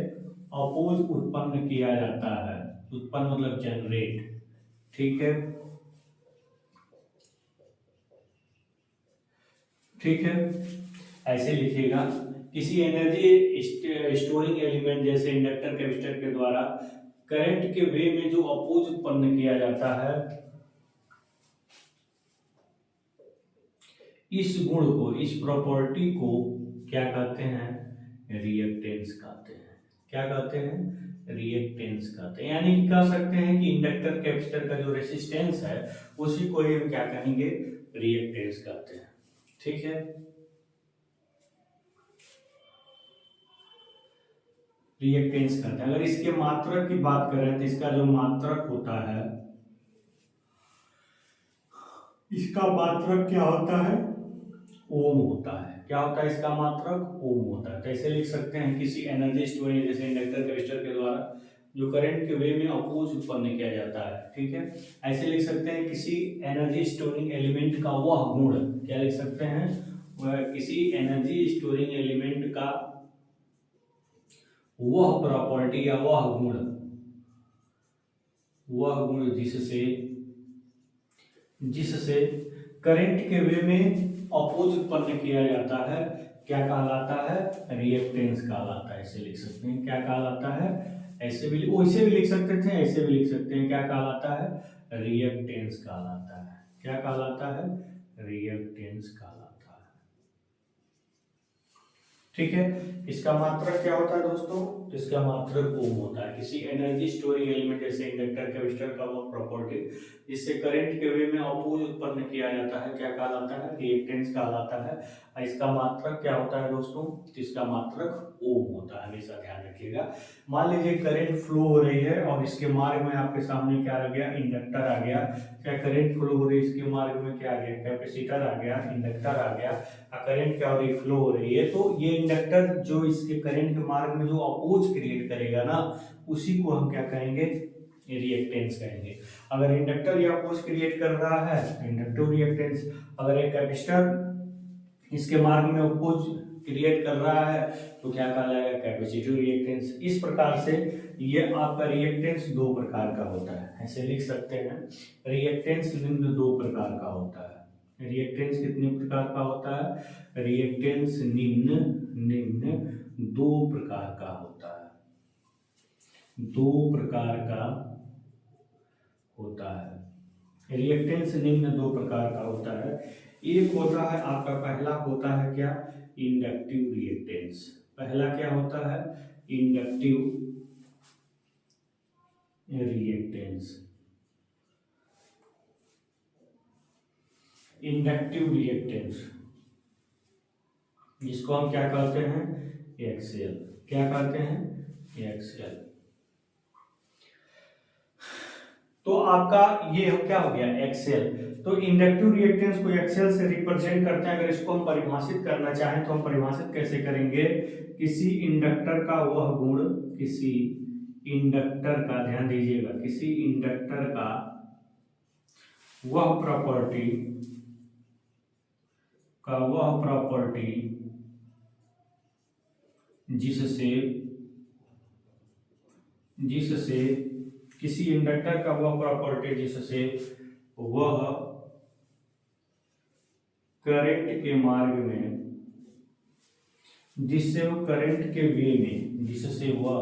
अपोज उत्पन्न किया जाता है, उत्पन्न मतलब जनरेट, ठीक है, ठीक है, ऐसे लिखिएगा। किसी एनर्जी स्टोरिंग एलिमेंट जैसे इंडक्टर कैपेसिटर के द्वारा करंट के वे में जो अपोज उत्पन्न किया जाता है, इस गुण को, इस प्रॉपर्टी को क्या कहते हैं, रिएक्टेंस कहते हैं। क्या कहते हैं, रिएक्टेंस कहते हैं। यानी कि कह सकते हैं कि इंडक्टर कैपेसिटर का जो रेसिस्टेंस है, उसी को ही हम क्या कहेंगे, रिएक्टेंस कहते हैं। ठीक है, रिएक्टेंस कहते हैं। अगर इसके मात्रक की बात करें तो इसका जो मात्रक होता है, इसका मात्रक क्या होता है, ओम होता है। क्या होता है इसका मात्रक, ओम होता है। तो ऐसे लिख सकते हैं किसी एनर्जी स्टोरेज जैसे इंडक्टर कैपेसिटर के द्वारा जो करंट के वे में अपोज उत्पन्न किया जाता है, ठीक है। ऐसे लिख सकते हैं किसी एनर्जी स्टोरिंग एलिमेंट का वह गुण, क्या लिख सकते हैं, वह किसी एनर्जी स्टोरिंग एलिमेंट का वह प्रॉपर्टी या वह गुण जिससे करंट के वे में अपोज उत्पन्न किया जाता है, क्या कहलाता है, रिएक्टेंस कहलाता है। ऐसे लिख सकते हैं, क्या कहलाता है, ऐसे भी वैसे भी लिख सकते थे, ऐसे भी लिख सकते हैं, क्या कहलाता है, रिएक्टेंस कहलाता है। क्या कहलाता है, रिएक्टेंस कहलाता है। ठीक है, इसका मात्रक क्या होता है दोस्तों, इसका मात्रक ओम होता है। किसी एनर्जी स्टोरिंग एलिमेंट जैसे इंडक्टर कैपेसिटर का वो प्रॉपर्टी जिससे करंट के वे में अपोज उत्पन्न किया जाता है, क्या कहलाता है, रिएक्टेंस कहलाता है। और इसका मात्रक क्या होता है दोस्तों, इसका मात्रक ओम होता है। हमेशा ध्यान रखिएगा। मान लीजिए करंट फ्लो हो रही है और इसके मार्ग में आपके सामने क्या आ गया, इंडक्टर आ गया। क्या करंट फ्लो हो रही है, इसके मार्ग में क्या आ गया, कैपेसिटर आ गया, इंडक्टर आ गया, करंट क्या हो रही, फ्लो हो रही है। तो ये इंडक्टर जो इसके करंट के मार्ग में जो अपोज क्रिएट करेगा ना, उसी को हम क्या कहेंगे, रिएक्टेंस कहेंगे। अगर इंडक्टर ये अपोज क्रिएट कर रहा है तो इंडक्टिव रिएक्टेंस, अगर एक कैपेसिटर इसके मार्ग में अपोज क्रिएट कर रहा है तो क्या कहलाएगा, कैपेसिटिव रिएक्टेंस। इस प्रकार से ये आपका रिएक्टेंस दो प्रकार का होता है। ऐसे लिख सकते हैं, रिएक्टेंस निम्न दो प्रकार का होता है। रिएक्टेंस कितने प्रकार का होता है, रिएक्टेंस निम्न दो प्रकार का होता है, दो प्रकार का होता है। रिएक्टेंस निम्न दो प्रकार का होता है। एक होता है आपका, पहला होता है क्या, इंडक्टिव रिएक्टेंस। पहला क्या होता है, इंडक्टिव रिएक्टेंस। इंडक्टिव रिएक्टेंस जिसको हम क्या कहते हैं, एक्सएल। क्या कहते हैं, एक्सएल। तो आपका ये क्या हो गया एक्सेल। तो इंडक्टिव रिएक्टेंस को एक्सेल से रिप्रेजेंट करते हैं। अगर इसको हम परिभाषित करना चाहें तो हम परिभाषित कैसे करेंगे, किसी इंडक्टर का वह गुण, किसी इंडक्टर का, ध्यान दीजिएगा, किसी इंडक्टर का वह प्रॉपर्टी जिससे किसी इंडक्टर का वह प्रॉपर्टी जिससे वह करंट के मार्ग में, जिससे वह करंट के वे में, जिससे वह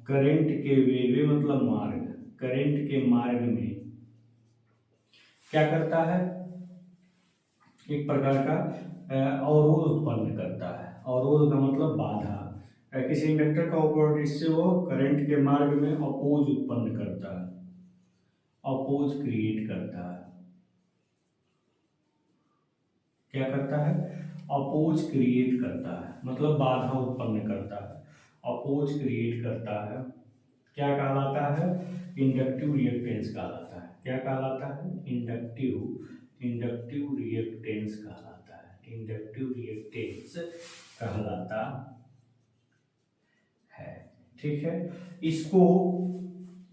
करंट के वे मतलब मार्ग, करंट के मार्ग में क्या करता है, एक प्रकार का अवरोध उत्पन्न करता है। अवरोध का मतलब बाधा। किसी इंडक्टर का प्रॉपर्टी जिससे वो करंट के मार्ग में अपोज उत्पन्न करता है, अपोज क्रिएट करता है। क्या करता है, अपोज क्रिएट करता है, मतलब बाधा उत्पन्न करता है, अपोज क्रिएट करता है। क्या कहलाता है, इंडक्टिव रिएक्टेंस कहलाता है। क्या कहलाता है, इंडक्टिव रिएक्टेंस कहलाता है, इंडक्टिव रिएक्टेंस कहलाता है। ठीक है, इसको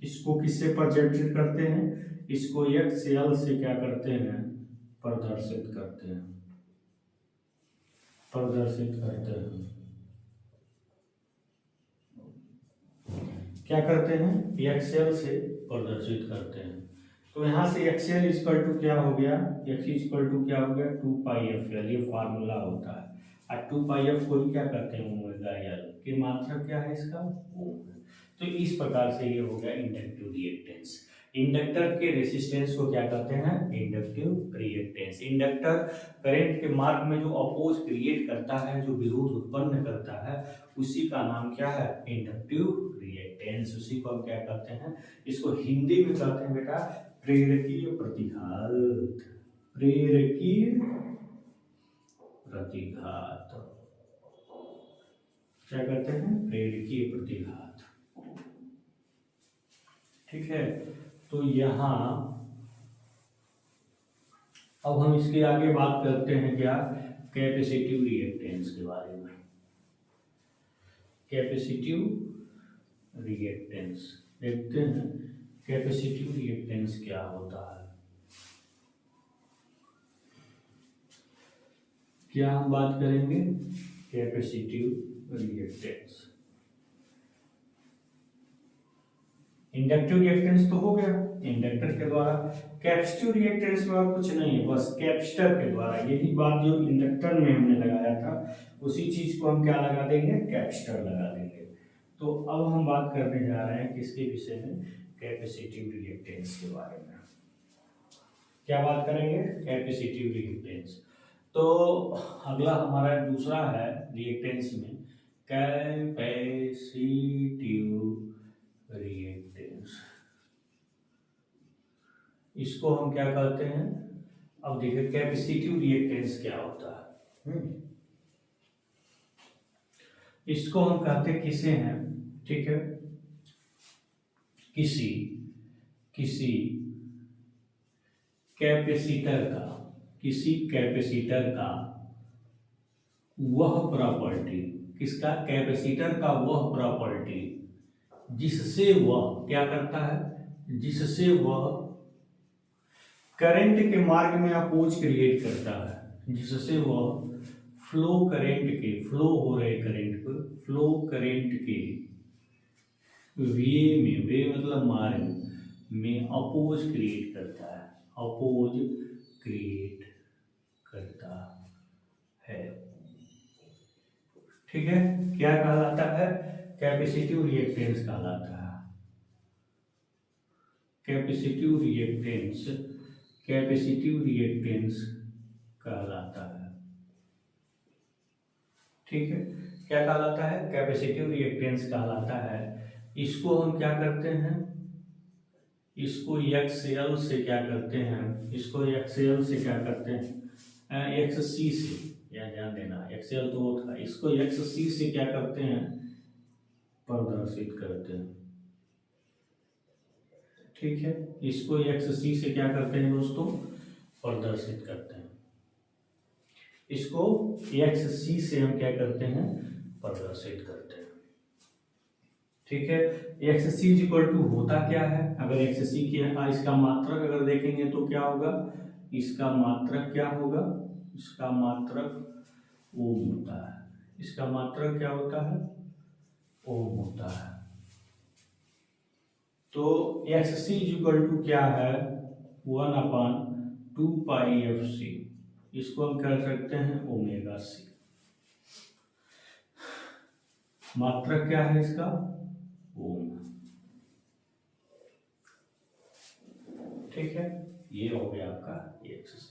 किससे प्रदर्शित करते हैं, इसको एक्सएल से क्या करते हैं, प्रदर्शित करते हैं, प्रदर्शित करते हैं। क्या करते हैं, एक्सएल से प्रदर्शित करते हैं। तो यहाँ से एक्सएल इक्वल टू क्या हो गया, एक्स इक्वल टू क्या हो गया, 2πfl, ये फार्मूला होता है। और 2πf को ही क्या करते हैं, ओमेगा एल की मात्रा क्या है इसका, ओम। तो इस प्रकार से ये हो गया इंडक्टिव रिएक्टेंस। इंडक्टर के रेसिस्टेंस को क्या कहते हैं, इंडक्टिव रिएक्टेंस। इंडक्टर करंट के मार्ग में जो अपोज क्रिएट करता है, जो विरोध उत्पन्न करता है, उसी का नाम क्या है, इंडक्टिव रिएक्टेंस। उसी को हम क्या कहते हैं, इसको हिंदी में कहते हैं बेटा प्रेरकीय प्रतिघात, प्रेरकीय प्रतिघात। क्या कहते हैं, प्रेरकीय प्रतिघात। ठीक है, तो यहाँ अब हम इसके आगे बात करते हैं क्या, कैपेसिटिव रिएक्टेंस के बारे में। कैपेसिटिव रिएक्टेंस देखते हैं, कैपेसिटिव रिएक्टेंस क्या होता है। क्या हम बात करेंगे, कैपेसिटिव रिएक्टेंस। इंडक्टिव रिएक्टेंस तो हो गया इंडक्टर के द्वारा, कैपेसिटिव रिएक्टेंस में और कुछ नहीं है, बस कैपेसिटर के द्वारा। यही बात जो इंडक्टर में हमने लगाया था, उसी चीज को हम क्या लगा देंगे, कैपेसिटर लगा देंगे। तो अब हम बात करने जा रहे हैं किसके विषय में, कैपेसिटिव रिएक्टेंस के बारे में। क्या बात करेंगे, कैपेसिटिव रिएक्टेंस। तो अगला हमारा दूसरा है रिएक्टेंस में, कैपेसिटिव रिएक्टेंस। इसको हम क्या कहते हैं, अब देखिए कैपेसिटिव रिएक्टेंस क्या होता है। इसको हम कहते किसे हैं, ठीक है, किसी कैपेसिटर का, किसी कैपेसिटर का वह प्रॉपर्टी, किसका, कैपेसिटर का वह प्रॉपर्टी जिससे वह क्या करता है, जिससे वह करंट के मार्ग में अपोज क्रिएट करता है, जिससे वह फ्लो करंट के, फ्लो हो रहे करंट को, फ्लो करंट के वे में, वे मतलब मार्ग में अपोज क्रिएट करता है, अपोज क्रिएट करता है। ठीक है, क्या कहलाता है, कैपेसिटिव रिएक्टेंस कहलाता है। कैपेसिटिव रिएक्टेंस, कैपेसिटिव रिएक्टेंस कहलाता है। ठीक है, क्या कहलाता है, कैपेसिटिव रिएक्टेंस कहलाता है। इसको हम क्या करते हैं, इसको एक्सएल से क्या करते हैं, इसको एक्सएल से क्या करते हैं, एक्ससी से, या ध्यान देना एक्सएल तो वो था, इसको एक्ससी से क्या करते हैं, प्रदर्शित करते हैं। ठीक है, इसको एक्स सी से क्या करते हैं दोस्तों, प्रदर्शित करते हैं। इसको एक्स सी से हम क्या करते हैं, प्रदर्शित करते हैं। ठीक है, एक्स सी इक्वल टू होता क्या है, अगर एक्स सी की इसका मात्रक अगर देखेंगे तो क्या होगा, इसका मात्रक क्या होगा, इसका मात्रक ओम होता है। इसका मात्रक क्या होता है, ओम होता है। तो एक्स सी इक्वल टू क्या है, 1/2 पाई एफ सी। इसको हम कह सकते हैं ओमेगा सी। मात्रक क्या है इसका, ओम। ठीक है, ये हो गया आपका एक्स।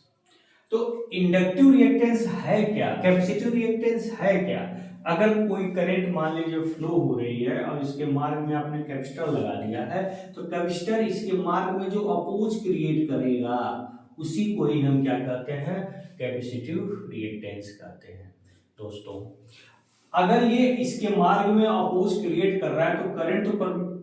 तो इंडक्टिव रिएक्टेंस है क्या, कैपेसिटिव रिएक्टेंस है क्या, अगर कोई करंट मान लीजिए फ्लो हो रही है और इसके मार्ग में आपने कैपेसिटर लगा दिया है, तो कैपेसिटर इसके मार्ग में जो अपोज क्रिएट करेगा उसी को ही हम क्या कहते हैं, कैपेसिटिव रिएक्टेंस कहते हैं। दोस्तों अगर ये इसके मार्ग में अपोज क्रिएट कर रहा है तो करंट तो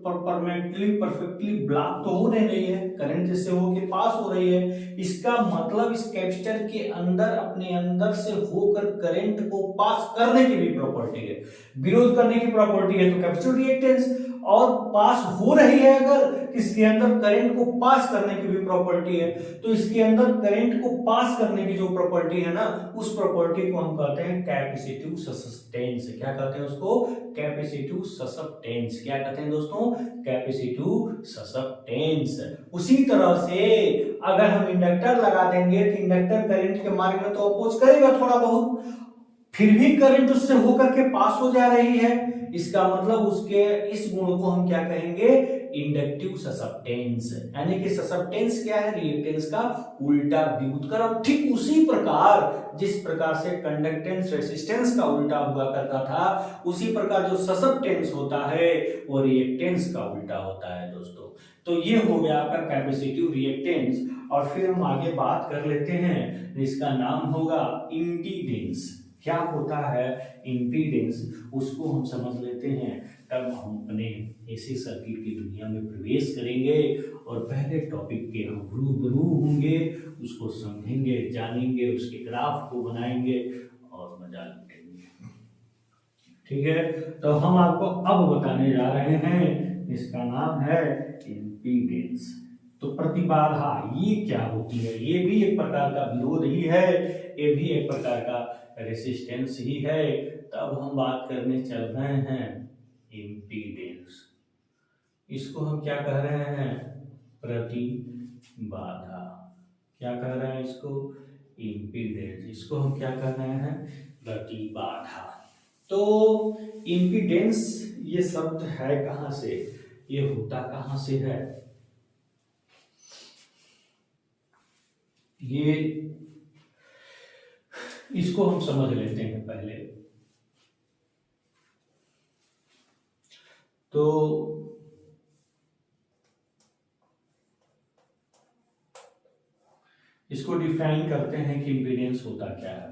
परमानेंटली परफेक्टली ब्लॉक तो हो नहीं रही है, करंट जिससे होके पास हो रही है। इसका मतलब इस कैपेसिटर के अंदर अपने अंदर से होकर करंट को पास करने की भी प्रॉपर्टी है, विरोध करने की प्रॉपर्टी है। तो कैपेसिटिव रिएक्टेंस और पास हो रही है, अगर इसके अंदर करंट को पास करने की भी प्रॉपर्टी है, तो इसके अंदर करंट को पास करने की जो प्रॉपर्टी है ना, उस प्रॉपर्टी को हम कहते हैं कैपेसिटिव ससेप्टेंस। क्या कहते हैं उसको, कैपेसिटिव ससेप्टेंस। क्या कहते हैं दोस्तों, कैपेसिटिव ससेप्टेंस। उसी तरह से अगर हम इंडक्टर लगा देंगे तो इंडक्टर करंट के मार्ग में तो अपोज करेगा थोड़ा बहुत, फिर भी करंट उससे होकर के पास हो जा रही है, इसका मतलब उसके इस गुण को हम क्या कहेंगे, इंडक्टिव ससेप्टेंस। यानी कि ससेप्टेंस क्या है, रिएक्टेंस का उल्टा व्युत्क्रम। ठीक उसी प्रकार जिस प्रकार से कंडक्टेंस रेसिस्टेंस का उल्टा हुआ करता था, उसी प्रकार जो ससेप्टेंस होता है वो रिएक्टेंस का उल्टा होता है दोस्तों। तो ये हो गया आपका कैपेसिटिव रिएक्टेंस। और फिर हम आगे बात कर लेते हैं, इसका नाम होगा इम्पीडेंस। क्या होता है इम्पीडेंस, उसको हम समझ लेते हैं, तब हम अपने एसी सर्किट की दुनिया में प्रवेश करेंगे और पहले टॉपिक के हम रूबरू होंगे, उसको समझेंगे, जानेंगे, उसके ग्राफ को बनाएंगे और मजा लूटेंगे। ठीक है, तो हम आपको अब बताने जा रहे हैं, इसका नाम है इम्पीडेंस। तो प्रतिबाधा ये क्या होती है, ये भी एक प्रकार का विरोध ही है, ये भी एक प्रकार का रेसिस्टेंस ही है। तब हम बात करने चल रहे हैं इम्पीडेंस। इसको हम क्या कह रहे हैं, प्रतिबाधा। क्या कह रहे हैं इसको, इम्पीडेंस। इसको हम क्या कह रहे हैं, प्रतिबाधा। तो इम्पीडेंस ये शब्द है कहां से, ये होता कहां से है, ये इसको हम समझ लेते हैं पहले। तो इसको डिफाइन करते हैं कि इम्पीडेंस होता क्या है।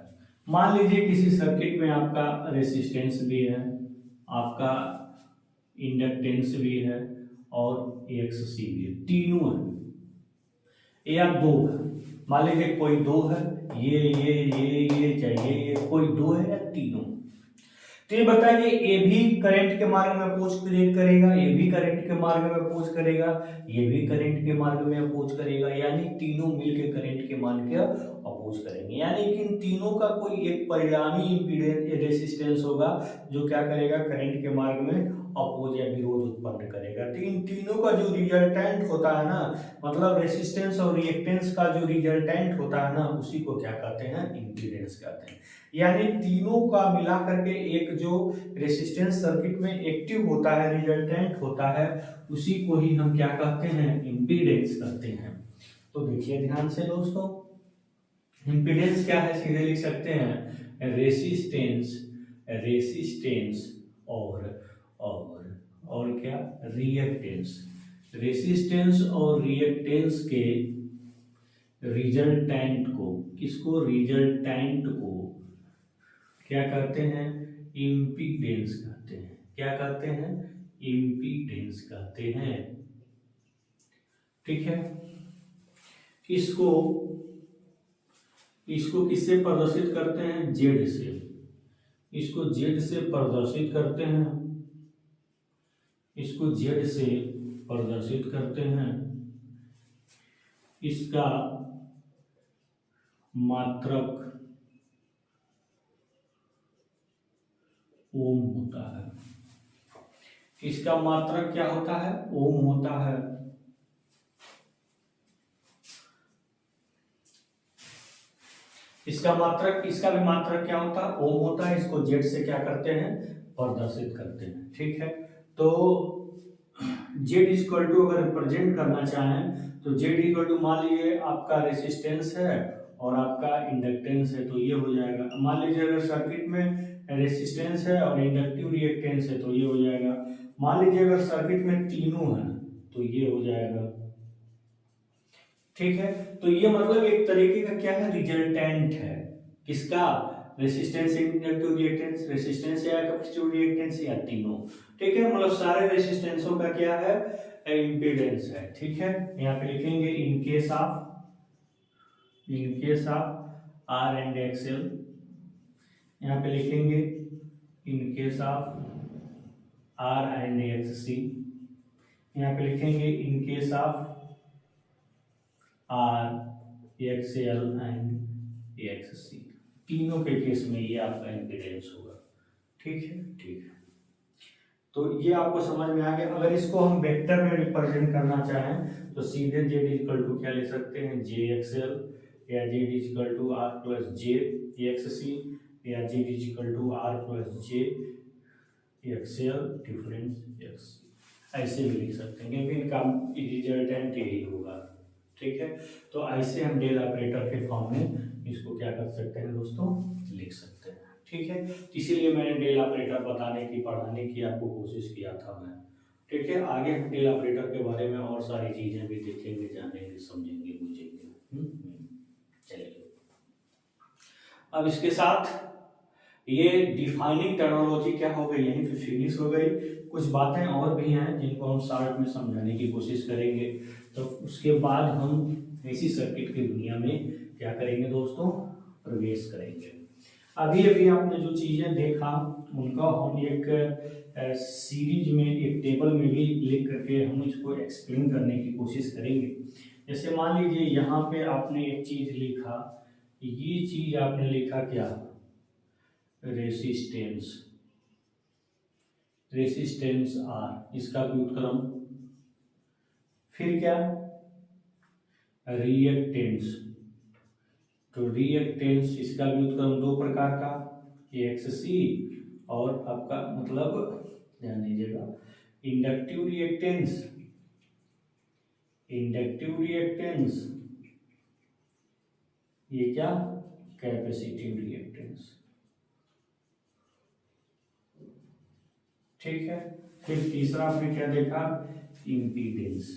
मान लीजिए किसी सर्किट में आपका रेसिस्टेंस भी है, आपका इंडक्टेंस भी है और एक्ससी भी है, तीनों है या दो है। मान लीजिए कोई दो है, ये चाहिए, ये कोई दो है या तीनों। तो ये बताइए, ये भी करंट के मार्ग में अपोज क्रिएट करेगा, ये भी करंट के मार्ग में अपोज करेगा, ये भी करंट के मार्ग में अपोज करेगा, यानी तीनों मिलके करंट के मान के अपोज करेंगे। यानी कि इन तीनों का कोई एक परिणामी इंपीडेंस रेसिस्टेंस होगा जो क्या करेगा, करंट के मार्ग में अपोज या विरोध उत्पन्न करेगा। तो इन तीनों का जो रिजल्टेंट होता है ना, मतलब रेसिस्टेंस और रिएक्टेंस का जो रिजल्टेंट होता है ना, उसी को क्या कहते हैं, इंपीडेंस कहते हैं। यानी तीनों का मिला करके एक जो रेसिस्टेंस सर्किट में एक्टिव होता है, रिजल्टेंट होता है, उसी को ही हम क्या कहते हैं, इंपीडेंस कहते हैं। तो देखिए ध्यान से दोस्तों, इंपीडेंस क्या है, सीधे लिख सकते हैं रेसिस्टेंस, रेसिस्टेंस और क्या, रिएक्टेंस। रेसिस्टेंस और रिएक्टेंस के रिजल्टेंट को, किसको, रिजल्टेंट को क्या कहते हैं, इम्पीडेंस कहते हैं। क्या कहते हैं, इम्पीडेंस कहते हैं। ठीक है। इसको इसको किससे प्रदर्शित करते हैं? जेड से। इसको जेड से प्रदर्शित करते हैं, इसको जेड से प्रदर्शित करते हैं। इसका मात्रक ओम होता है। इसका मात्रक क्या होता है? ओम होता है। इसका मात्रक, इसका भी मात्रक क्या होता है? ओम होता है। इसको जेड से क्या करते हैं? प्रदर्शित करते हैं। ठीक है। तो जेड इक्वल टू अगर रिप्रेजेंट करना चाहें तो जेड इक्वल टू, मान लीजिए आपका रेसिस्टेंस है और आपका इंडक्टेंस है, तो ये हो जाएगा। मान लीजिए अगर सर्किट में रेसिस्टेंस है और इंडक्टिव रिएक्टेंस है तो ये हो जाएगा। मान लीजिए अगर सर्किट में तीनों है तो ये हो जाएगा। ठीक है। तो ये मतलब एक तरीके का क्या है? रिजल्टेंट है। किसका? रेसिस्टेंस, इंडक्टिव रिएक्टेंस, रेसिस्टेंस या कैपेसिटिव रिएक्टेंस या तीनों। ठीक है। मतलब सारे रेसिस्टेंसों का क्या है? इंपीडेंस है। ठीक है। यहाँ पे लिखेंगे in case of R and XL. यहाँ पे लिखेंगे in case of R and XC. यहाँ पे लिखेंगे in case of R XL and XC. तीनों के केस में ये आपका इंपीडेंस होगा। ठीक है। ठीक है। तो ये आपको समझ में आ गया। अगर इसको हम वेक्टर में रिप्रेजेंट करना चाहें तो सीधे जेड इक्वल टू क्या ले सकते हैं? जे एक्सएल, या Z equal to R plus j XC, या Z equal to R plus j XL difference XC. ऐसे भी लिख सकते हैं क्योंकि इनका रिजल्टेंट यही होगा। ठीक है। तो ऐसे हम डेल ऑपरेटर के फॉर्म में इसको क्या कर सकते हैं दोस्तों? लिख सकते हैं। ठीक है। इसीलिए मैंने डेल ऑपरेटर बताने की, पढ़ाने की आपको कोशिश किया था मैं। ठीक है। आगे हम डेल ऑपरेटर के बारे में और सारी चीजें भी देखेंगे, जानेंगे, समझेंगे, बुझेंगे। चलिए, अब इसके साथ ये डिफाइनिंग टर्मिनोलॉजी क्या हो गई, यहीं पे फिनिश हो गई। कुछ बातें और भी हैं जिनको हम शॉर्ट में समझाने की कोशिश करेंगे। तो उसके बाद हम इसी सर्किट की दुनिया में क्या करेंगे दोस्तों? प्रवेश करेंगे। अभी अभी आपने जो चीजें देखा उनका हम एक सीरीज में, एक टेबल में भी लिख करके हम इसको एक्सप्लेन करने की कोशिश करेंगे। जैसे मान लीजिए यहाँ पे आपने एक चीज लिखा, ये चीज आपने लिखा क्या? रेसिस्टेंस, रेसिस्टेंस आर, इसका व्युत्क्रम। फिर क्या? रिएक्टेंस, तो रिएक्टेंस, इसका व्युत्क्रम दो प्रकार का, एक्ससी और आपका मतलब ध्यान दीजिएगा इंडक्टिव रिएक्टेंस, इंडक्टिव रिएक्टेंस, ये क्या? Capacitive reactance. ठीक है। फिर तीसरा आपने क्या देखा? इम्पीडेंस।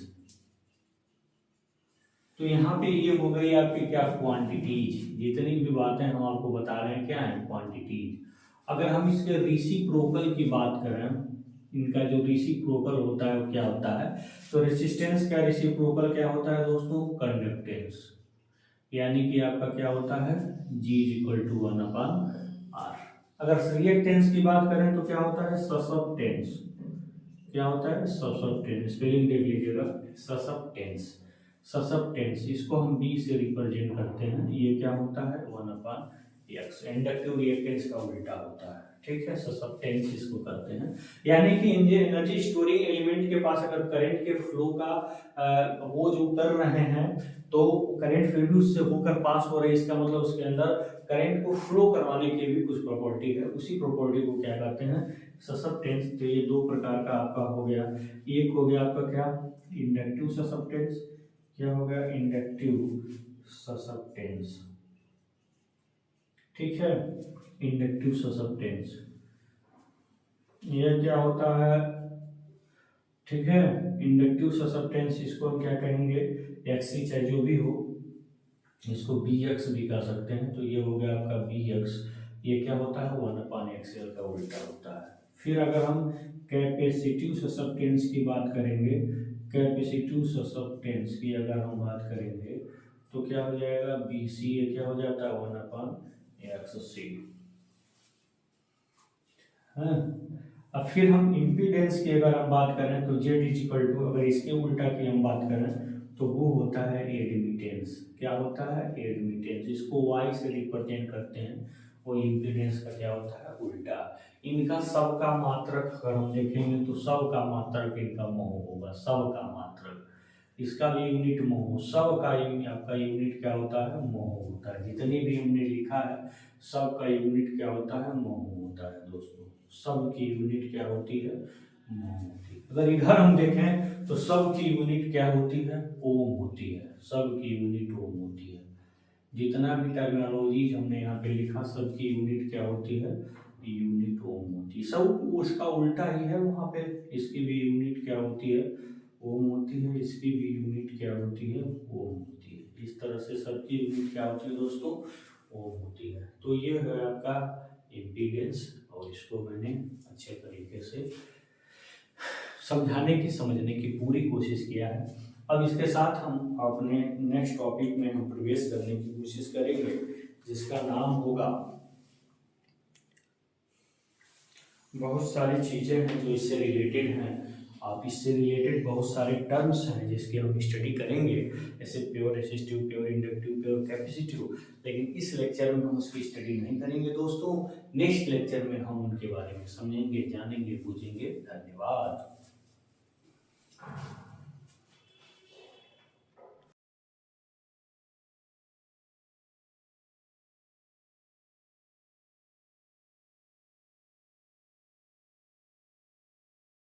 तो यहाँ पे ये हो गई आपकी क्या? क्वांटिटीज। जितनी भी बातें हम आपको बता रहे हैं क्या है? क्वांटिटीज। अगर हम इसके रेसिप्रोकल की बात करें, इनका जो रेसिप्रोकल होता है वो क्या होता है? तो रेसिस्टेंस का रेसिप्रोकल क्या होता है दोस्तों? कंडक्टेंस। यानी कि आपका क्या होता है? G equal to 1/R। अगर रिएक्टेंस की बात करें तो क्या होता है? ससेप्टेंस। क्या होता है? ससेप्टेंस। स्पेलिंग देख लीजिएगा, ससेप्टेंस। ससेप्टेंस, इसको हम B से रिप्रेजेंट करते हैं। ये क्या होता है? 1/X। इंडक्टिव रिएक्टेंस का उल्टा होता है। ठीक है। ससेप्टेंस इसको करते हैं। यानी कि एनर्जी स्टोरिंग एलिमेंट के पास अगर करंट के फ्लो का वो जो कर रहे हैं तो करंट फिर भी उससे होकर पास हो रही है, इसका मतलब उसके अंदर करंट को फ्लो करवाने की भी कुछ प्रॉपर्टी है। उसी प्रॉपर्टी को क्या कहते हैं? ससेप्टेंस। तो ये दो प्रकार का आपका हो गया। एक हो गया आपका क्या? Inductive susceptance. क्या हो गया? Inductive susceptance. ठीक है। इंडक्टिव ससेप्टेंस ये क्या होता है? ठीक है। इंडक्टिव ससेप्टेंस, इसको हम क्या कहेंगे? एक्सी, चाहे जो भी हो, इसको बी एक्स भी कह सकते हैं। तो ये हो गया आपका बी एक्स। ये क्या होता है? 1/XL का उल्टा होता है। फिर अगर हम कैपेसिटिव ससेप्टेंस की बात करेंगे कैपेसिटिव ससेप्टेंस की अगर हम बात करेंगे तो क्या हो जाएगा, बी सी ए क्या हो जाता है 1/XC है। अब फिर हम इम्पीडेंस की अगर हम बात करें तो जेड इज इक्वल टू, अगर इसके उल्टा की हम बात करें तो वो होता है एडमिटेंस। क्या होता है, एडमिटेंस। इसको वाई से रिप्रेजेंट करते हैं, वो इम्पीडेंस का क्या होता है, उल्टा। इनका सबका मात्रक अगर हम देखेंगे तो सबका मात्रक इनका मोह होगा, सबका मात्रक। इसका भी यूनिट मोह, सबका यूनिट, आपका यूनिट क्या होता है, मोह होता है। जितनी भी हमने लिखा है सबका यूनिट क्या होता है, मोह होता है दोस्तों। सब की यूनिट क्या होती है, मोह होती है। अगर इधर हम देखें तो सब की यूनिट क्या होती है, ओम होती है। सब की यूनिट ओम होती है। जितना भी टर्मिनोलॉजीज हमने यहाँ पे लिखा सबकी यूनिट क्या होती है, यूनिट ओम होती है। सब उसका उल्टा ही है वहाँ पे। इसकी भी यूनिट क्या होती है, ओम होती है। इसकी भी यूनिट क्या होती है, ओम होती है। इस तरह से सबकी यूनिट क्या होती है दोस्तों, ओम होती है। तो ये है आपका इम्पीडेंस, और इसको मैंने अच्छे तरीके से समझाने की, समझने की पूरी कोशिश किया है। अब इसके साथ हम अपने नेक्स्ट टॉपिक में हम प्रवेश करने की कोशिश करेंगे, जिसका नाम होगा, बहुत सारी चीज़ें हैं जो इससे रिलेटेड हैं। आप इससे रिलेटेड बहुत सारे टर्म्स हैं जिसकी हम स्टडी करेंगे, जैसे pure resistive, pure inductive, pure capacitive. लेकिन इस लेक्चर में हम उसकी स्टडी नहीं करेंगे दोस्तों। नेक्स्ट लेक्चर में हम उनके बारे में समझेंगे, जानेंगे, पूछेंगे। धन्यवाद।